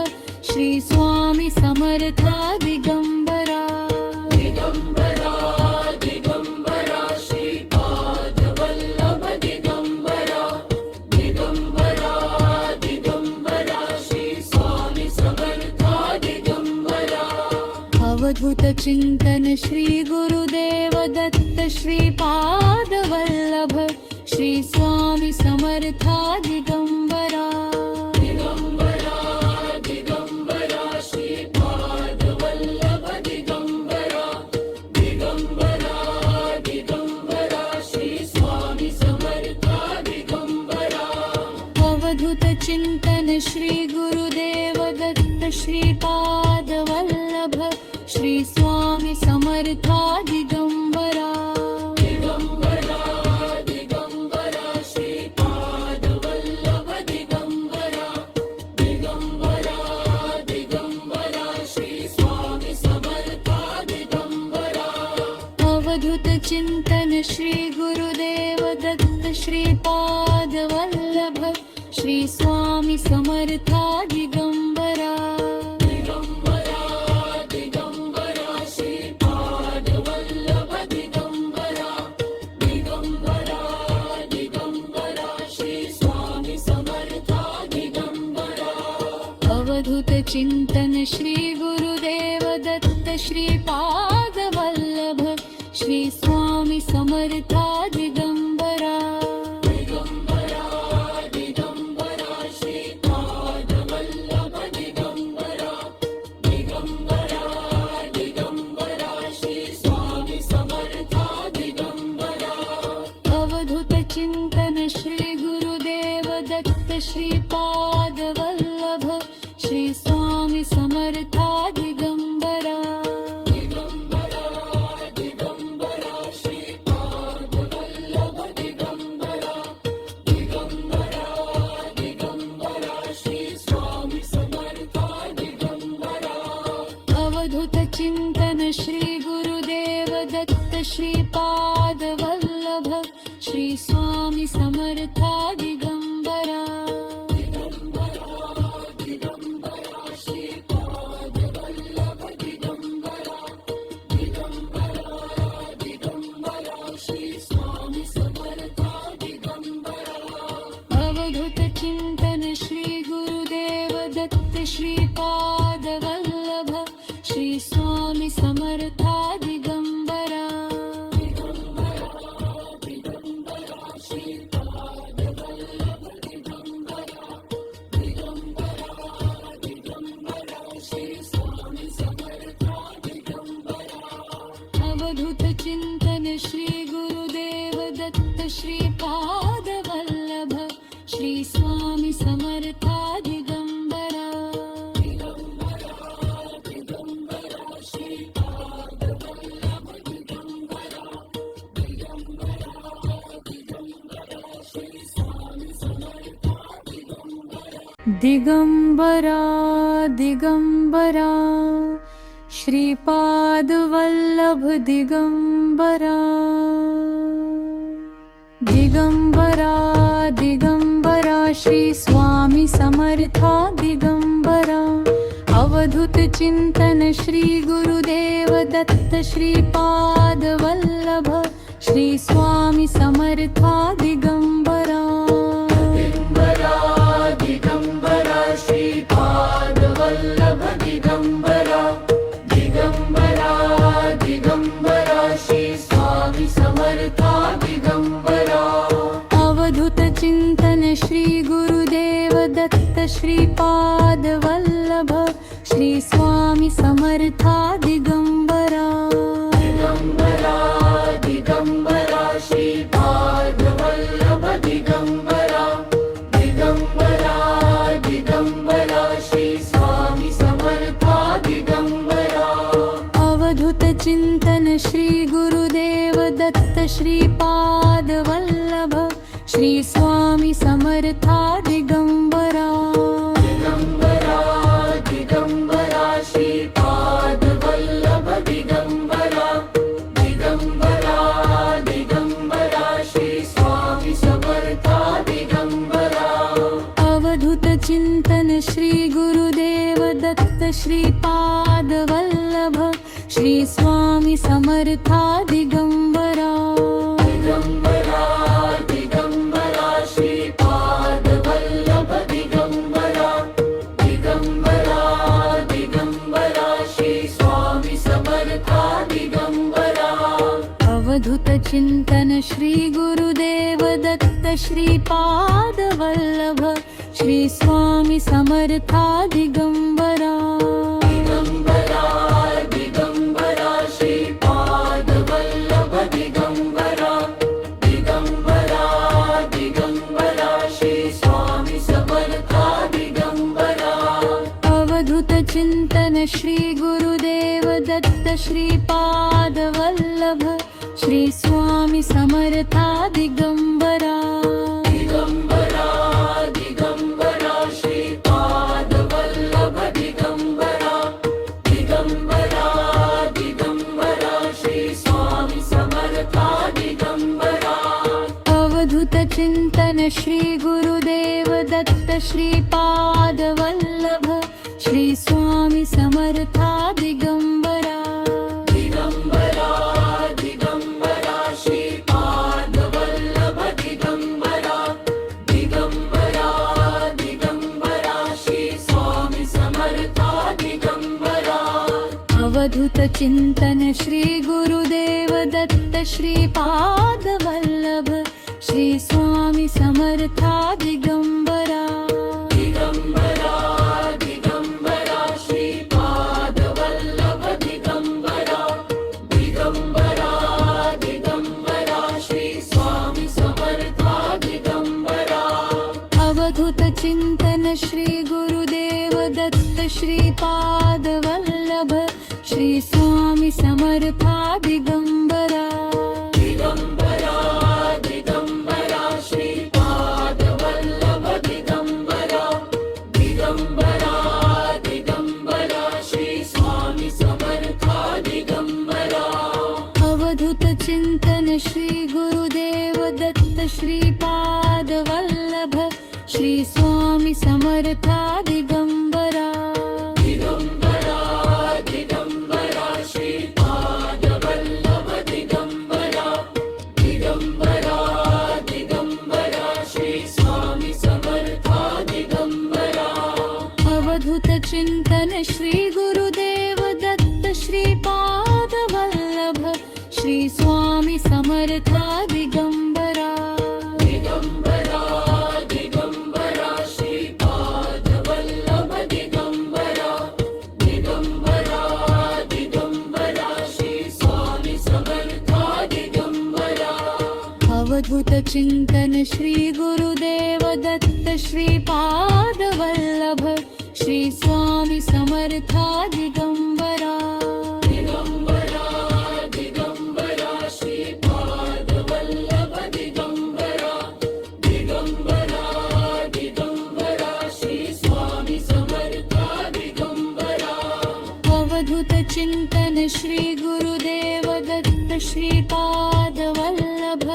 श्री स्वामी समर्था दिगंबरा दिगंबरा दिगंबरा श्रीपादवल्लभ दिगंबरा दिगंबरा दिगंबरा श्री स्वामी समर्था दिगंबरा अवधूत चिंतन श्री गुरुदेव दत्त श्रीपादवल्लभ श्री स्वामी समर्था दिगंबरा दिगंबरा दिगंबरा श्रीपादवल्लभ दिगंबरा दिगंबरा दिगंबरा श्री स्वामी समर्था दिगंबरा अवधूत चिंतन श्री गुरुदेव दत्त श्रीपादवल्लभ श्री स्वामी समर्था दिगंबरा दिगंबरा दिगंबरा श्रीपादवल्लभ दिगंबरा दिगंबरा दिगंबरा श्री स्वामी समर्था दिगंबरा अवधूत चिंतन श्री गुरुदेव दत्त श्रीपादवल्लभ श्री स्वामी समर्था दिगंबरा दिगंबरा दिगंबरा श्रीपादवल्लभ दिगंबरा दिगंबरा दिगंबरा श्री स्वामी समर्था दिगंबरा अवधूत चिंतन श्री गुरुदेव दत्त श्रीपादवल्लभ श्री स्वामी समर्था दिगंबरा दिगंबरा दिगंबरा श्रीपादवल्लभ दिगंबरा दिगंबरा दिगंबरा श्री स्वामी समर्था दिगंबरा अवधूत चिंतन श्री गुरुदेव दत्त श्रीपादवल्लभ श्री स्वामी समर्था दिगंबरा दिगंबरा दिगंबरा श्रीपादवल्लभ दिगंबरा दिगंबरा दिगंबरा श्री स्वामी समर्था दिगंबरा अवधूत चिंतन श्री गुरुदेव दत्त श्रीपादवल्लभ श्री स्वामी समर्था दिगंबरा दिगंबरा दिगंबरा श्रीपादवल्लभ दिगंबरा दिगंबरा दिगंबरा श्री स्वामी समर्था दिगंबरा अवधूत चिंतन श्री गुरुदेव दत्त श्रीपादवल्लभ श्री स्वामी समर्था दिगंबरा दिगंबरा दिगंबरा श्रीपादवल्लभ दिगंबरा अवधूत चिंतन श्री गुरुदेव दत्त श्रीपाद वल्लभ श्री स्वामी समर्था दिगंबरा दिगंबरा दिगंबरा श्रीपाद वल्लभ दिगंबरा दिगंबरा दिगंबरा श्री स्वामी समर्था दिगंबरा अवधूत चिंतन श्री गुरुदेव दत्त श्रीपाद वल्लभ श्री स्वामी समर्था दिगंबरा दिगंबरा श्रीपाद वल्लभ दिगंबरा दिगंबरा दिगंबरा श्री स्वामी समर्था दिगंबरा अवधूत चिंतन श्री गुरुदेव दत्त श्रीपाद वल्लभ श्री स्वामी समर्था दिगंबरा दिगंबरा दिगंबरा श्रीपाद वल्लभ दिगंबरा दिगंबरा दिगंबरा श्री स्वामी समर्था दिगंबरा अवधूत चिंतन श्री गुरुदेव दत्त श्रीपाद वल्लभ श्री स्वामी समर्था दिगंबरा दिगंबरा दिगंबरा श्रीपाद वल्लभ दिगंबरा दिगंबरा दिगंबरा श्री स्वामी समर्था दिगंबरा अवधूत चिंतन श्री गुरुदेव दत्त श्रीपाद वल्लभ श्री स्वामी समर्था दिगंबरा दिगंबरा दिगंबरा श्रीपाद वल्लभ दिगंबरा दिगंबरा दिगंबरा श्री स्वामी समर्था दिगंबरा अवधूत चिंतन श्री गुरुदेव दत्त श्रीपाद वल्लभ श्री स्वामी समर्था दिगंबरा दिगंबरा दिगंबरा श्रीपाद वल्लभ दिगंबरा दिगंबरा दिगंबरा श्री स्वामी समर्था दिगंबरा अवधूत चिंतन श्री गुरुदेव दत्त श्रीपाद वल्लभ श्री स्वामी समर्था दिगंबरा दिगंबरा दिगंबरा श्रीपाद वल्लभ दिगंबरा दिगंबरा दिगंबरा श्री स्वामी समर्था दिगंबरा अवधूत चिंतन श्री गुरुदेव दत्त श्रीपाद वल्लभ श्री स्वामी समर्था दिगंबरा दिगंबरा दिगंबरा श्रीपाद वल्लभ दिगंबरा दिगंबरा दिगंबरा श्री स्वामी समर्था दिगंबरा अवधूत चिंतन श्री गुरुदेव दत्त श्रीपाद वल्लभ श्री स्वामी समर्था दिगंबरा दिगंबरा दिगंबरा श्रीपाद वल्लभ दिगंबरा दिगंबरा दिगंबरा श्री स्वामी समर्था दिगंबरा अवधूत चिंतन श्री गुरुदेव दत्त श्रीपाद वल्लभ श्री स्वामी समर्था दिगंबरा दिगंबरा दिगंबरा श्रीपाद वल्लभ दिगंबरा दिगंबरा दिगंबरा श्री स्वामी समर्था दिगंबरा अवधूत चिंतन श्री गुरुदेव दत्त श्रीपाद वल्लभ श्री स्वामी समर्था दिगंबरा दिगंबरा दिगंबरा श्रीपाद वल्लभ दिगंबरा दिगंबरा दिगंबरा श्री स्वामी समर्था दिगंबरा अवधूत चिंतन श्री गुरुदेव दत्त श्रीपाद वल्लभ श्री स्वामी समर्था दिगंबरा दिगंबरा दिगंबरा श्रीपाद वल्लभ दिगंबरा दिगंबरा दिगंबरा श्री स्वामी समर्था चिंतन श्री गुरुदेव दत्त श्रीपाद वल्लभ श्री स्वामी समर्था दिगंबरा दिगंबरा दिगंबरा श्रीपाद वल्लभ दिगंबरा दिगंबरा दिगंबरा श्री स्वामी समर्था दिगंबरा अवधूत चिंतन श्री गुरुदेव दत्त श्रीपाद वल्लभ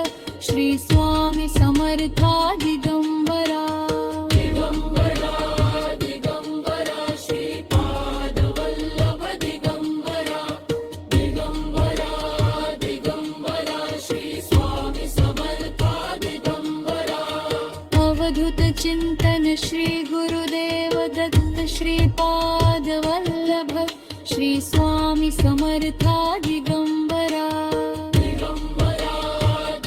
श्री स्वामी समर्था दिगंबरा दिगंबरा दिगंबरा श्रीपाद वल्लभ दिगंबरा दिगंबरा दिगंबरा श्री स्वामी समर्था दिगंबरा अवधूत चिंतन श्री गुरुदेव दत्त श्रीपाद वल्लभ श्री स्वामी समर्था दिगंबरा दिगंबरा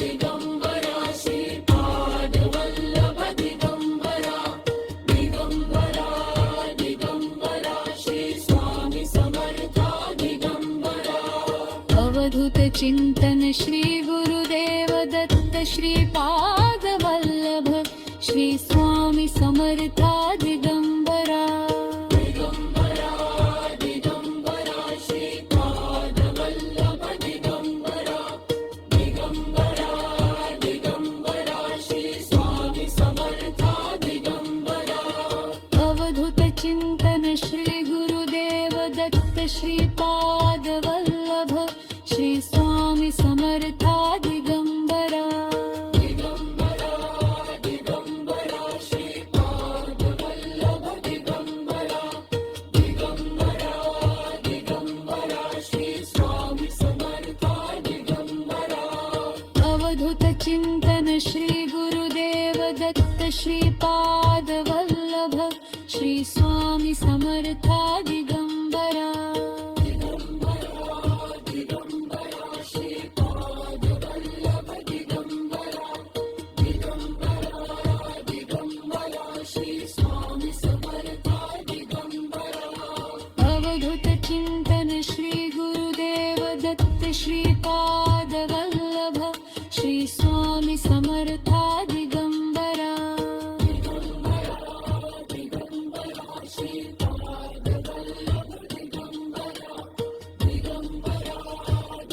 दिगंबरा श्रीपाद वल्लभ दिगंबरा दिगंबरा दिगंबरा श्री स्वामी समर्था दिगंबरा अवधूत चिंतन श्री गुरुदेव दत्त श्रीपाद वल्लभ श्री स्वामी समर्था दिगंबरा दिगंबरा दिगंबरा श्रीपाद वल्लभ दिगंबरा दिगंबरा दिगंबरा श्री स्वामी समर्था दिगंबरा अवधूत चिंतन श्री गुरुदेव दत्त श्रीपाद वल्लभ श्री स्वामी समर्था दिगंबरा दिगंबरा दिगंबरा श्रीपाद वल्लभ दिगंबरा दिगंबरा दिगंबरा श्री स्वामी समर्था दिगंबरा अवधूत चिंतन श्री गुरुदेव दत्त श्रीपाद वल्लभ श्री स्वामी समर्था दिगंबरा दिगंबरा दिगंबरा श्रीपाद वल्लभ दिगंबरा दिगंबरा दिगंबरा श्री स्वामी समर्था दिगंबरा अवधूत चिंतन श्री गुरुदेव दत्त श्रीपाद वल्लभ श्री स्वामी समर्था दिगंबरा दिगंबरा श्रीपाद वल्लभ दिगंबरा दिगंबरा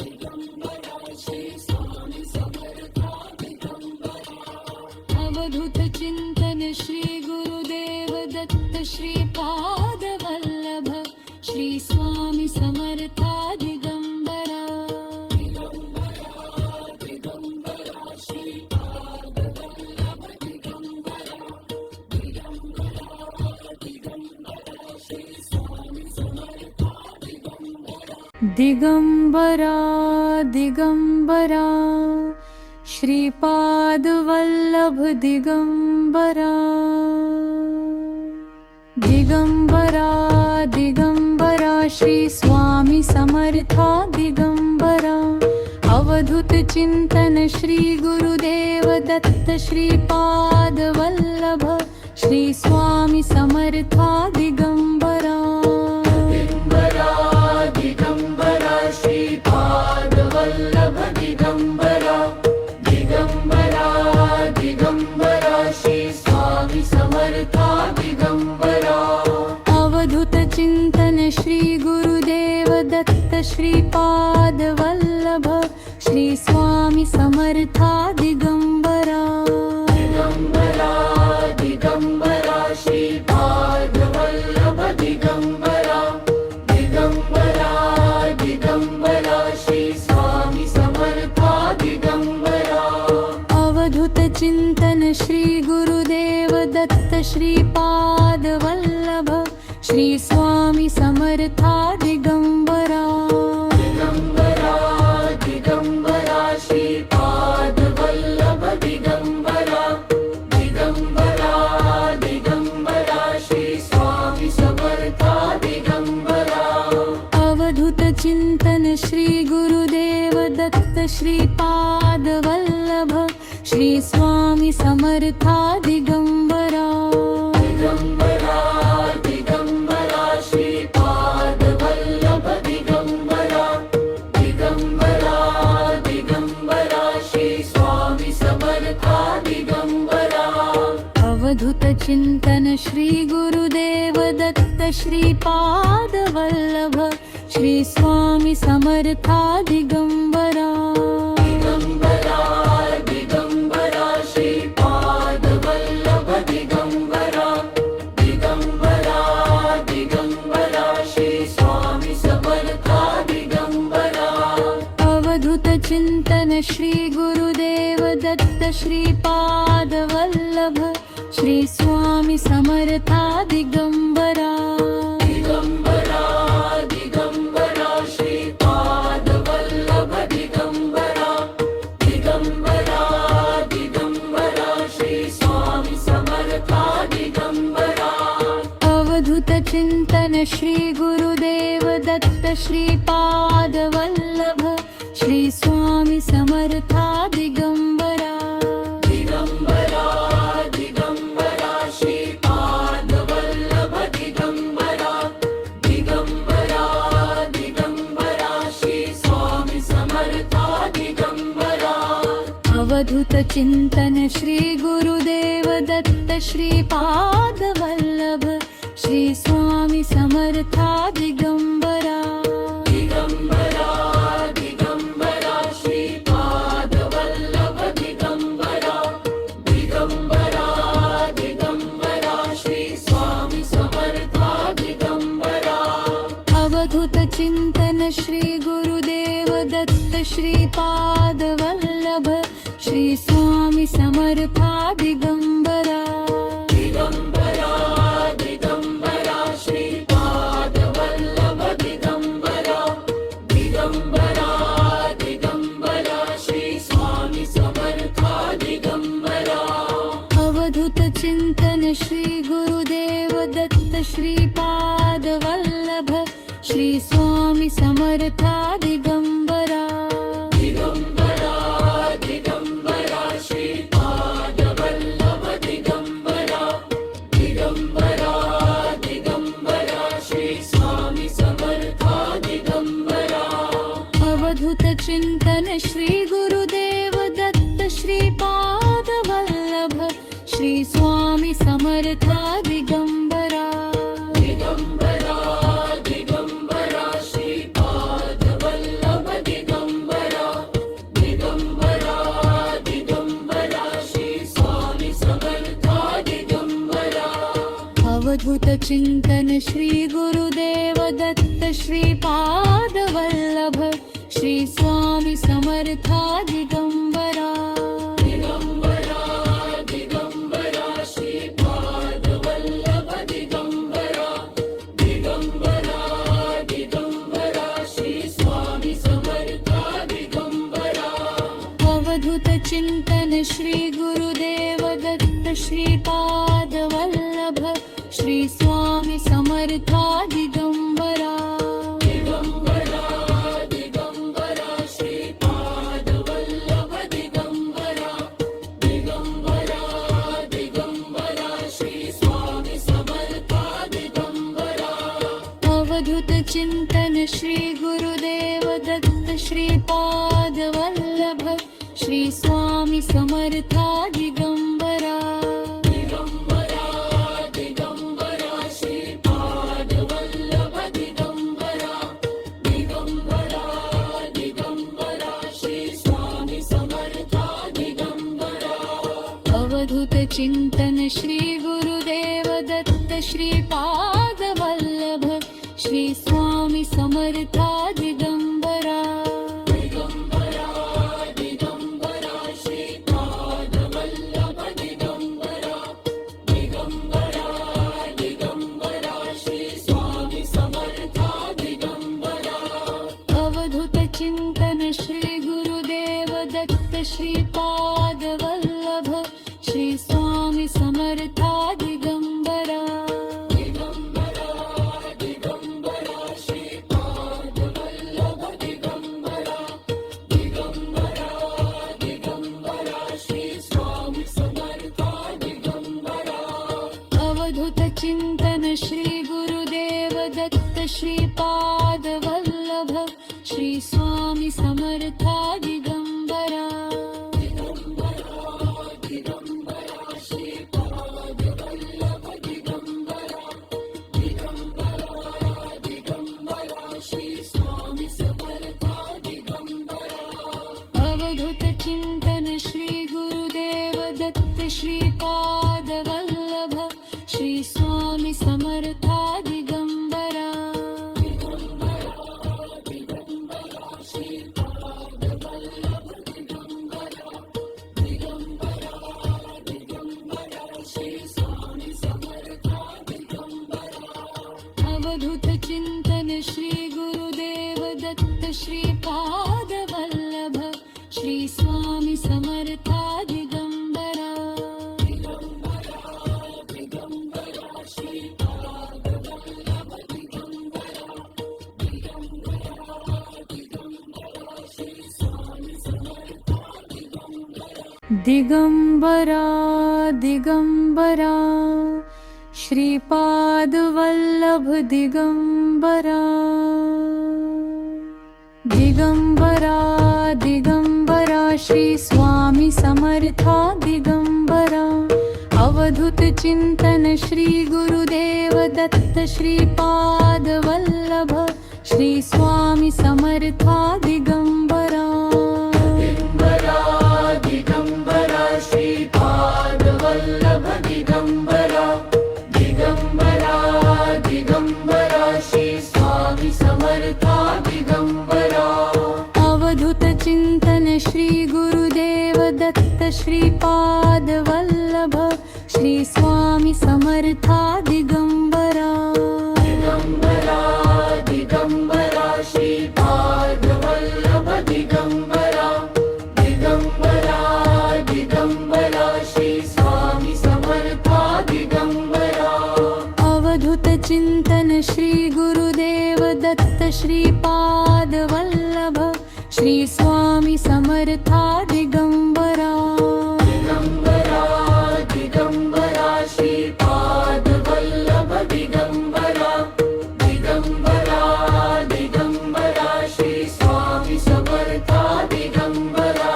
दिगंबरा श्री स्वामी समर्था दिगंबरा अवधूत चिंतन श्री गुरुदेव दत्त श्रीपाद वल्लभ श्री स्वामी समर्था दिगंबरा दिगंबरा दिगंबरा श्रीपाद वल्लभ दिगंबरा दिगंबरा दिगंबरा श्री स्वामी समर्था दिगंबरा दिगंबरा दिगंबरा श्रीपाद वल्लभ दिगंबरा दिगंबरा दिगंबरा श्री स्वामी समर्था दिगंबरा अवधूत चिंतन श्री गुरुदेव दत्त श्रीपाद वल्लभ श्री स्वामी समर्था दिगंबरा दिगंबरा दिगंबरा श्रीपाद वल्लभ दिगंबरा दिगंबरा दिगंबरा श्री स्वामी समर्था दिगंबरा अवधूत चिंतन श्री गुरुदेव दत्त श्रीपाद वल्लभ श्री स्वामी समर्था दिगंबरा दिगंबरा दिगंबरा श्रीपाद वल्लभ दिगंबरा दिगंबरा दिगंबरा श्री स्वामी समर्था दिगंबरा अवधूत चिंतन श्री गुरुदेव दत्त श्रीपाद वल्लभ श्री स्वामी समर्था दिगंबरा दिगंबरा दिगंबरा श्रीपाद वल्लभ दिगंबरा दिगंबरा दिगंबरा श्री स्वामी समर्था दिगंबरा अवधूत चिंतन श्री गुरुदेव दत्त श्रीपाद वल्लभ श्री स्वामी समर्था दिगंबरा दिगंबरा दिगंबरा श्रीपाद वल्लभ दिगंबरा दिगंबरा दिगंबरा श्री स्वामी समर्था चिंतन श्री गुरुदेव दत्त श्रीपाद वल्लभ श्री स्वामी समर्था दिगंबरा दिगंबरा दिगंबरा श्रीपाद वल्लभ दिगंबरा दिगंबरा दिगंबरा श्री स्वामी समर्था दिगंबरा अवधूत चिंतन श्री गुरुदेव दत्त श्रीपाद वल्लभ श्री स्वामी समर्था दिगंबरा दिगंबरा दिगंबरा श्रीपाद वल्लभ दिगंबरा दिगंबरा दिगंबरा श्री स्वामी समर्था दिगंबरा अवधूत चिंतन श्री गुरुदेव दत्त श्रीपाद वल्लभ श्री स्वामी समर्था दिगंबरा दिगंबरा दिगंबरा श्रीपाद वल्लभ दिगंबरा दिगंबरा दिगंबरा श्री स्वामी समर्था दिगंबरा अवधूत चिंतन श्री गुरुदेव दत्त श्रीपाद वल्लभ श्री स्वामी समर्था दिगंबरा दिगंबरा दिगंबरा श्रीपाद वल्लभ दिगंबरा दिगंबरा दिगंबरा श्री स्वामी समर्था दिगंबरा अवधूत चिंतन श्री गुरुदेव दत्त श्रीपाद वल्लभ श्री स्वामी समर्था दिगंबरा दिगंबरा दिगंबरा श्रीपाद वल्लभ दिगंबरा दिगंबरा दिगंबरा श्री स्वामी समर्था दिगंबरा अवधूत चिंतन श्री गुरुदेव दत्त श्रीपाद वल्लभ श्री स्वामी समर्था दिगंबरा दिगंबरा दिगंबरा श्रीपाद वल्लभ दिगंबरा दिगंबरा दिगंबरा श्री स्वामी समर्था दिगंबरा अवधूत चिंतन श्री गुरुदेव दत्त श्रीपाद वल्लभ श्री स्वामी समर्था दिगंबरा दिगंबरा दिगंबरा श्रीपाद वल्लभ दिगंबरा दिगंबरा दिगंबरा श्री स्वामी समर्था दिगंबरा अवधूत चिंतन श्री गुरुदेव दत्त श्रीपाद वल्लभ श्री स्वामी समर्था दिगंबरा दिगंबरा दिगंबरा श्रीपाद वल्लभ दिगंबरा दिगंबरा दिगंबरा श्री स्वामी समर्था दिगंबरा अवधूत चिंतन श्री गुरुदेव दत्त श्रीपाद वल्लभ श्री स्वामी समर्था दिगंबरा दिगंबरा दिगंबरा श्रीपाद वल्लभ दिगंबरा दिगंबरा दिगंबरा श्री स्वामी समर्था दिगंबरा अवधूत चिंतन श्री गुरुदेव दत्त श्रीपाद वल्लभ श्री स्वामी समर्था दिगंबरा दिगंबरा दिगंबरा श्रीपाद वल्लभ दिगंबरा दिगंबरा दिगंबरा श्री स्वामी समर्था दिगंबरा अवधूत चिंतन श्री गुरुदेव दत्त श्रीपाद वल्लभ श्री स्वामी समर्था दिगंबरा दिगंबरा दिगंबरा श्रीपाद वल्लभ दिगंबरा दिगंबरा दिगंबरा श्री स्वामी समर्था दिगंबरा अवधूत चिंतन श्री गुरुदेव दत्त श्रीपाद वल्लभ श्री स्वामी समर्था दिगंबरा दिगंबरा दिगंबरा श्रीपाद वल्लभ दिगंबरा दिगंबरा दिगंबरा श्री स्वामी समर्था दिगंबरा अवधूत चिंतन श्री गुरुदेव दत्त श्रीपाद वल्लभ श्री स्वामी समर्था दिगंबरा दिगंबरा दिगंबरा श्रीपाद वल्लभ अवधूत चिंतन श्री गुरुदेव दत्त श्रीपाद वल्लभ श्री स्वामी समर्था दिगंबरा दिगंबरा दिगंबरा श्रीपाद वल्लभ दिगंबरा दिगंबरा दिगंबरा श्री स्वामी समर्था दिगंबरा अवधूत चिंतन श्री गुरुदेव दत्त श्रीपाद वल्लभ श्री स्वामी समर्था दिगंबरा दिगंबरा श्रीपाद वल्लभ दिगंबरा दिगंबरा दिगंबरा श्री स्वामी समर्था दिगंबरा अवधूत चिंतन श्री गुरुदेव दत्त श्रीपाद वल्लभ श्री स्वामी समर्था दिगंबरा दिगंबरा दिगंबरा श्रीपाद वल्लभ दिगंबरा दिगंबरा दिगंबरा श्री स्वामी समर्था दिगंबरा अवधूत चिंतन श्री गुरुदेव दत्त श्रीपाद वल्लभ श्री स्वामी समर्था दिगंबरा दिगंबरा दिगंबरा श्रीपाद वल्लभ दिगंबरा दिगंबरा दिगंबरा श्री स्वामी समर्था दिगंबरा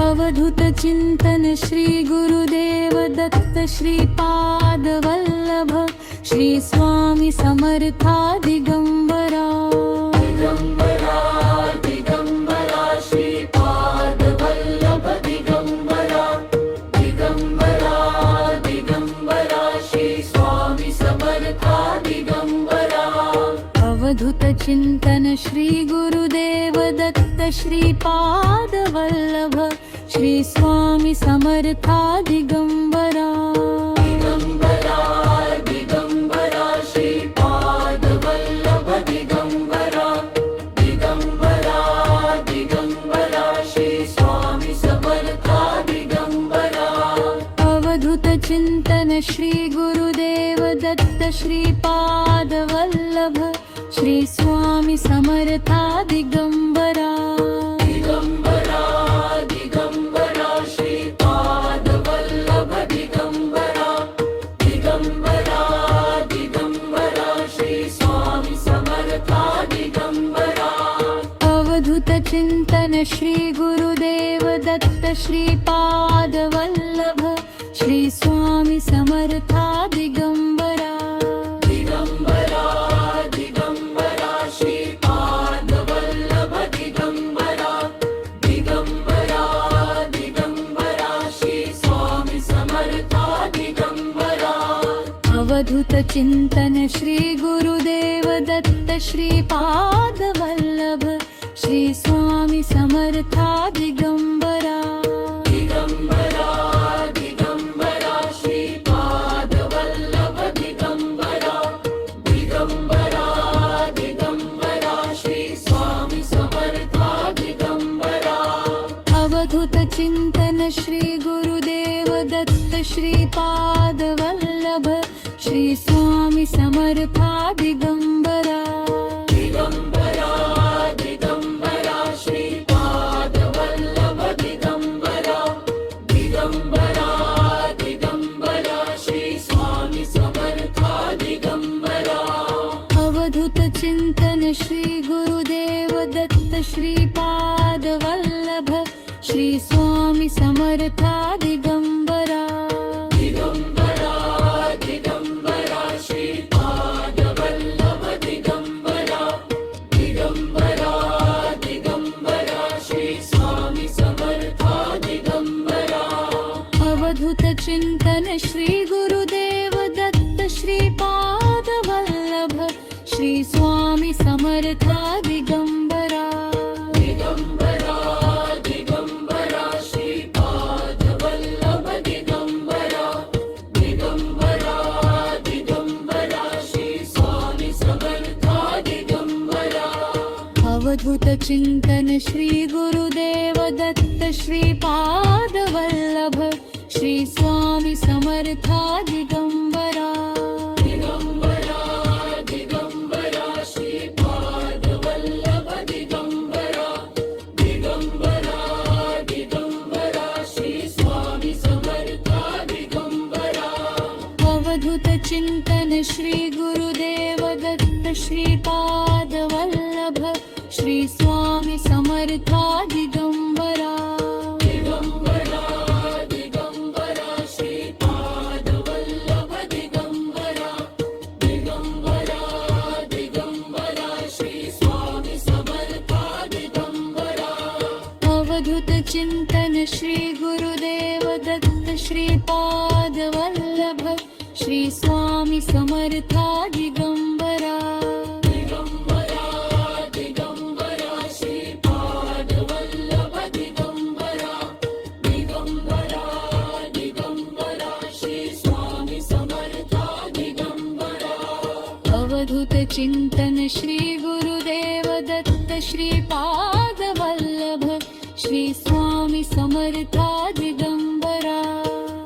अवधूत चिंतन श्री गुरुदेव दत्त श्रीपाद वल्लभ श्री स्वामी समर्था दिगंबरा दिगंबरा दिगंबरा श्रीपाद वल्लभ दिगंबरा दिगंबरा दिगंबरा श्री स्वामी समर्था दिगंबरा अवधूत चिंतन श्री गुरुदेव दत्त श्रीपाद वल्लभ श्री स्वामी समर्था दिगंबरा दिगंबरा दिगंबरा श्रीपाद वल्लभ दिगंबरा दिगंबरा दिगंबरा श्री स्वामी समर्था दिगंबरा अवधूत चिंतन श्री गुरुदेव दत्त श्रीपाद वल्लभ श्री स्वामी समर्था दिगंबरा दिगंबरा दिगंबरा श्रीपाद वल्लभ दिगंबरा दिगंबरा दिगंबरा श्री स्वामी समर्था दिगंबरा अवधूत चिंतन श्री गुरुदेव दत्त श्रीपाद वल्लभ श्री स्वामी समर्था दिगंबरा दिगंबरा दिगंबरा श्रीपाद वल्लभ दिगंबरा दिगंबरा दिगंबरा श्री स्वामी समर्था दिगंबरा अवधूत चिंतन श्री गुरुदेव दत्त श्रीपाद वल्लभ श्री स्वामी समर्था दिगंबरा दिगंबरा दिगंबरा श्रीपाद वल्लभ दिगंबरा दिगंबरा दिगंबरा श्री स्वामी समर्था दिगंबरा अवधूत चिंतन श्री गुरुदेव दत्त श्रीपाद वल्लभ श्री स्वामी समर्था दिगंबरा दिगंबरा दिगंबरा श्रीपाद वल्लभ दिगंबरा दिगंबरा दिगंबरा श्री स्वामी समर्था दिगंबरा अवधूत चिंतन श्री गुरुदेव दत्त श्रीपाद वल्लभ श्री स्वामी समर्था दिगंबरा दिगंबरा दिगंबरा श्रीपाद वल्लभ दिगंबरा दिगंबरा दिगंबरा श्री स्वामी समर्था दिगंबरा अवधूत चिंतन श्री गुरुदेव दत्त श्रीपाद वल्लभ श्री स्वामी समर्था दिगंबरा दिगंबरा दिगंबरा श्रीपाद वल्लभ दिगंबरा दिगंबरा दिगंबरा श्री स्वामी अवधूत चिंतन श्री गुरुदेव दत्त श्रीपाद वल्लभ श्री स्वामी समर्था दिगंबरा दिगंबरा दिगंबरा श्रीपाद वल्लभ दिगंबरा दिगंबरा दिगंबरा श्री स्वामी समर्था दिगंबरा अवधूत चिंतन श्री गुरुदेव दत्त श्रीपाद वल्लभ श्री स्वामी समर्था दिगंबरा दिगंबरा दिगंबरा श्रीपाद वल्लभ दिगंबरा दिगंबरा दिगंबरा श्री स्वामी समर्था दिगंबरा अवधूत चिंतन श्री गुरुदेव दत्त श्रीपाद वल्लभ श्री स्वामी समर्था दिगंबरा दिगंबरा दिगंबरा श्रीपाद वल्लभ दिगंबरा दिगंबरा दिगंबरा श्री स्वामी समर्था दिगंबरा अवधूत चिंतन श्री गुरुदेव दत्त श्रीपाद वल्लभ श्री स्वामी समर्था दिगंबरा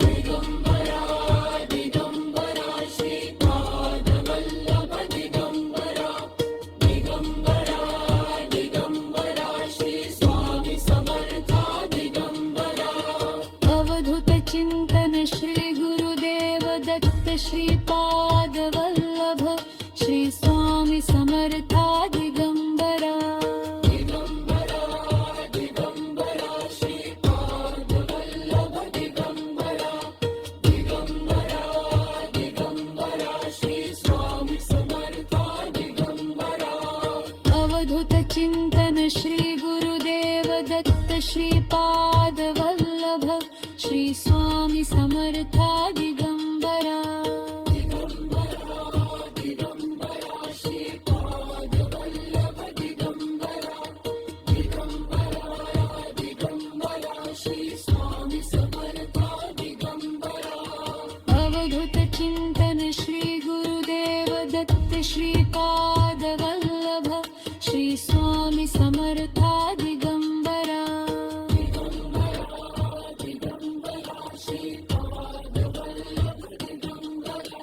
दिगंबरा दिगंबरा श्रीपाद वल्लभ दिगंबरा दिगंबरा दिगंबरा श्री स्वामी समर्था दिगंबरा अवधूत चिंतन श्री गुरुदेव दत्त श्रीपाद वल्लभ श्री स्वामी समर्था दिगंबरा दिगंबरा दिगंबरा श्रीपाद वल्लभ दिगंबरा दिगंबरा दिगंबरा श्री स्वामी समर्था दिगंबरा अवधूत चिंतन श्री गुरुदेव दत्त श्रीपाद वल्लभ श्री स्वामी समर्था दिगंबरा दिगंबरा दिगंबरा श्रीपाद वल्लभ दिगंबरा दिगंबरा दिगंबरा श्री स्वामी समर्था दिगंबरा अवधूत चिंतन श्री गुरुदेव दत्त श्रीपाद वल्लभ श्री स्वामी समर्था दिगंबरा दिगंबरा दिगंबरा श्रीपाद वल्लभ दिगंबरा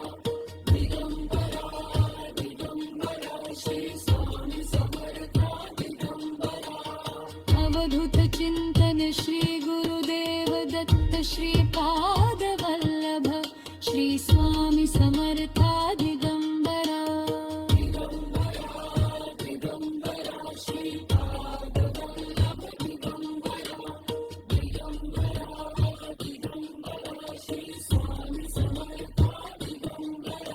दिगंबरा दिगंबरा श्री स्वामी समर्था दिगंबरा अवधूत चिंतन श्री गुरुदेव दत्त श्रीपाद वल्लभ श्री स्वामी समर्था दिगंबरा दिगंबरा दिगंबरा श्रीपाद वल्लभ दिगंबरा दिगंबरा दिगंबरा श्री स्वामी समर्था दिगंबरा दिगंबरा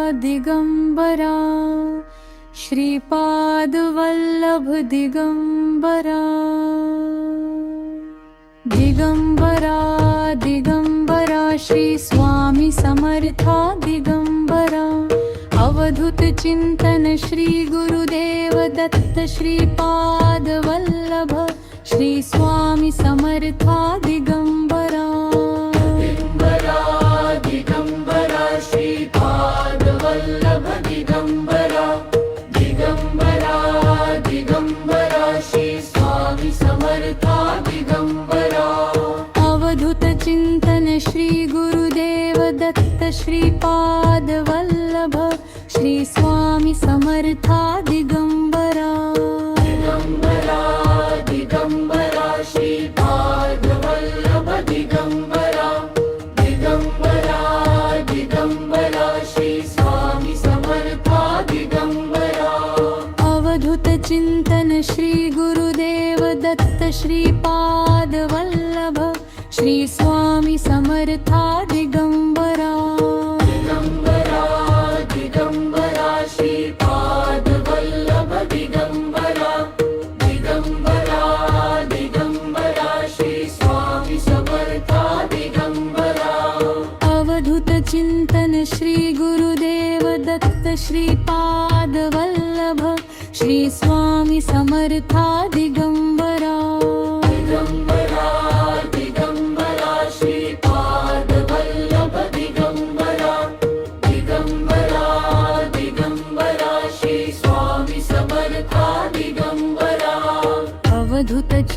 दिगंबरा श्रीपाद वल्लभ दिगंबरा दिगंबरा दिगंबरा श्री स्वामी समर्था दिगंबरा अवधूत चिंतन श्री गुरुदेव दत्त श्रीपाद वल्लभ श्री स्वामी समर्था दिगंबरा दिगंबरा दिगंबरा श्रीपाद वल्लभ दिगंबरा दिगंबरा दिगंबरा श्री स्वामी समर्था दिगंबरा अवधूत चिंतन श्री गुरुदेव दत्त श्रीपाद वल्लभ श्री स्वामी समर्था दिगंबरा दिगंबरा दिगंबरा श्रीपाद वल्लभ दिगंबरा दिगंबरा दिगंबरा श्री स्वामी समर्था दिगंबरा अवधूत चिंतन श्री गुरुदेव दत्त श्रीपाद वल्लभ श्री स्वामी समर्था दिगंबरा दिगंबरा दिगंबरा श्रीपाद वल्लभ दिगंबरा दिगंबरा दिगंबरा श्री स्वामी समर्था दिगंबरा अवधूत चिंतन श्री गुरुदेव दत्त श्रीपाद वल्लभ श्री स्वामी समर्था दिगंबरा दिगंबरा दिगंबरा श्रीपाद वल्लभ दिगंबरा दिगंबरा दिगंबरा श्री स्वामी समर्था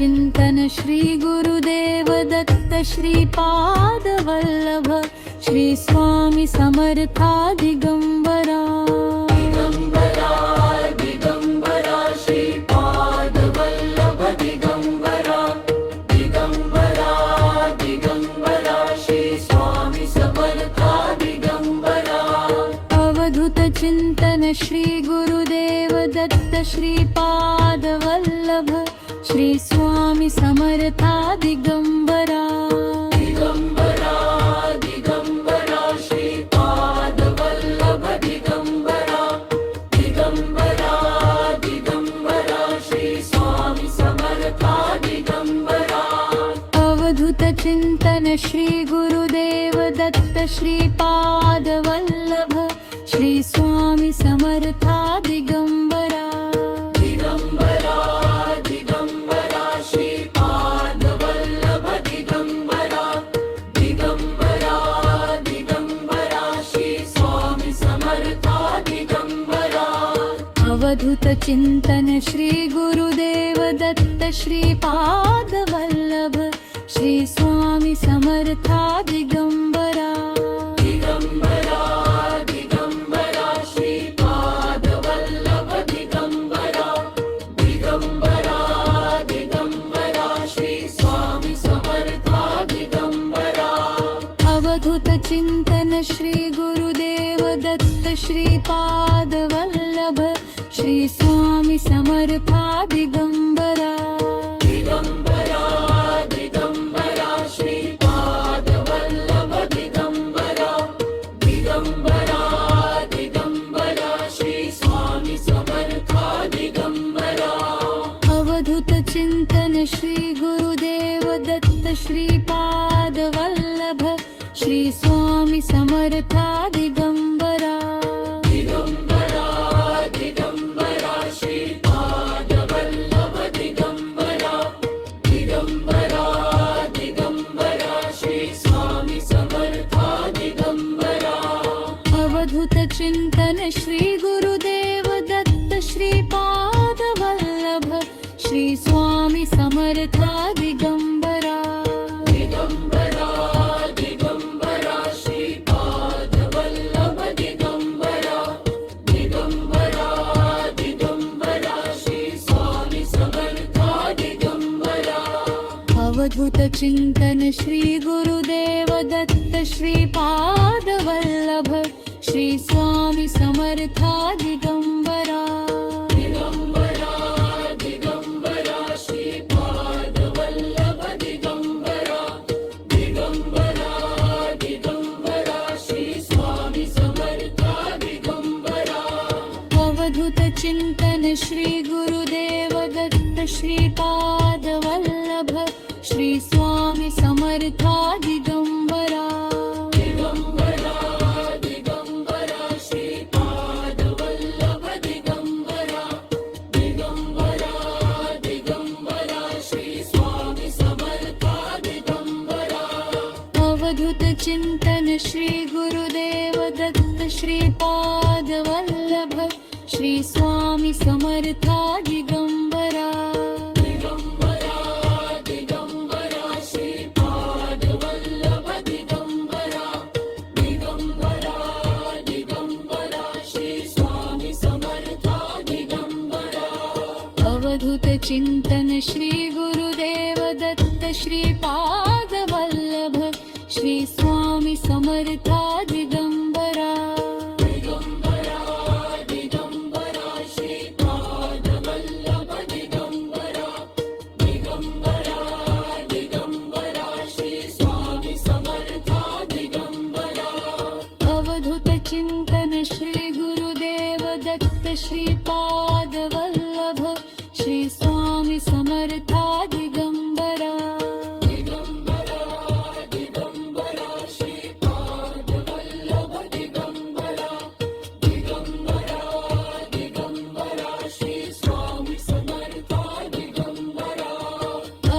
चिंतन श्री गुरुदेव दत्त श्रीपाद वल्लभ श्री स्वामी समर्था दिगंबरा दिगंबरा दिगंबरा श्रीपाद वल्लभ दिगंबरा दिगंबरा दिगंबरा श्री स्वामी समर्था दिगंबरा अवधूत चिंतन श्री गुरुदेव दत्त श्रीपाद वल्लभ श्री स्वामी समर्था दिगंबरा दिगंबरा दिगंबरा श्रीपाद वल्लभ दिगंबरा दिगंबरा दिगंबरा श्री स्वामी समर्था दिगंबरा अवधूत चिंतन श्री गुरुदेव दत्त श्रीपाद वल्लभ श्री स्वामी समर्था दिगंबरा दिगंबरा दिगंबरा श्रीपाद वल्लभ दिगंबरा दिगंबरा दिगंबरा श्री स्वामी समर्था दिगंबरा अवधूत चिंतन श्री गुरुदेव दत्त श्रीपाद वल्लभ श्री स्वामी समर्था दिगंबरा दिगंबरा दिगंबरा श्रीपाद वल्लभ दिगंबरा दिगंबरा दिगंबरा श्री स्वामी समर्था दिगंबरा अवधूत चिंतन श्री गुरुदेव दत्त श्रीपाद वल्लभ श्री स्वामी समर्था दिगंबरा दिगंबरा दिगंबरा श्रीपाद वल्लभ दिगंबरा दिगंबरा दिगंबरा श्री स्वामी समर्था दिगंबरा अवधूत चिंतन श्री गुरुदेव दत्त श्रीपाद वल्लभ श्री स्वामी समर्था दिगंबरा दिगंबरा दिगंबरा श्रीपाद वल्लभ दिगंबरा दिगंबरा दिगंबरा श्री स्वामी समर्था दिगंबरा अवधूत चिंतन श्री गुरुदेव दत्त श्रीपाद वल्लभ श्री स्वामी समर्था दिगंबरा दिगंबरा दिगंबरा श्रीपाद वल्लभ दिगंबरा दिगंबरा दिगंबरा श्री स्वामी समर्था दिगंबरा अवधूत चिंतन श्री गुरुदेव दत्त श्रीपाद वल्लभ श्री स्वामी समर्था दिगंबरा दिगंबरा दिगंबरा श्रीपाद वल्लभ दिगंबरा दिगंबरा दिगंबरा श्री स्वामी समर्था दिगंबरा अवधूत चिंतन श्री गुरुदेव दत्त श्रीपाद वल्लभ श्री स्वामी समर्था दिगंबरा दिगंबरा दिगंबरा श्रीपाद वल्लभ दिगंबरा दिगंबरा दिगंबरा श्री स्वामी समर्था दिगंबरा अवधूत चिंतन श्री गुरुदेव दत्त श्रीपाद वल्लभ श्री स्वामी समर्था दिगंबरा दिगंबरा दिगंबरा श्रीपाद वल्लभ दिगंबरा दिगंबरा दिगंबरा श्री स्वामी समर्था दिगंबरा अवधूत चिंतन श्री गुरुदेव दत्त श्रीपाद वल्लभ श्री स्वामी समर्था दिगंबरा दिगंबरा दिगंबरा श्रीपाद वल्लभ दिगंबरा दिगंबरा दिगंबरा श्री स्वामी समर्था दिगंबरा अवधूत चिंतन श्री गुरुदेव दत्त श्रीपाद वल्लभ श्री स्वामी समर्था दिगंबरा दिगंबरा दिगंबरा श्रीपाद वल्लभ दिगंबरा दिगंबरा दिगंबरा श्री स्वामी समर्था दिगंबरा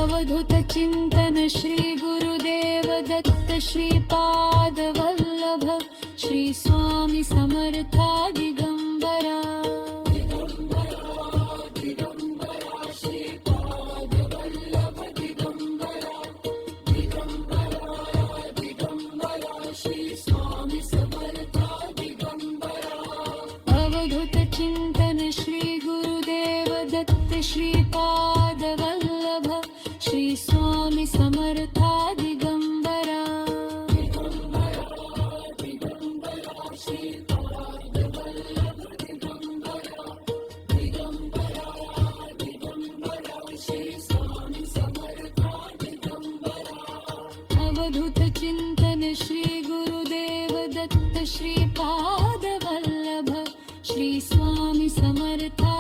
अवधूत चिंतन श्री गुरुदेव दत्त श्रीपाद वल्लभ श्री स्वामी समर्था दिगंबरा दिगंबरा दिगंबरा श्रीपाद वल्लभ श्रीपादवल्लभ श्री स्वामी समर्था दिगंबरा अवधूत चिंतन श्री गुरुदेव दत्त श्रीपाद वल्लभ श्री स्वामी समर्था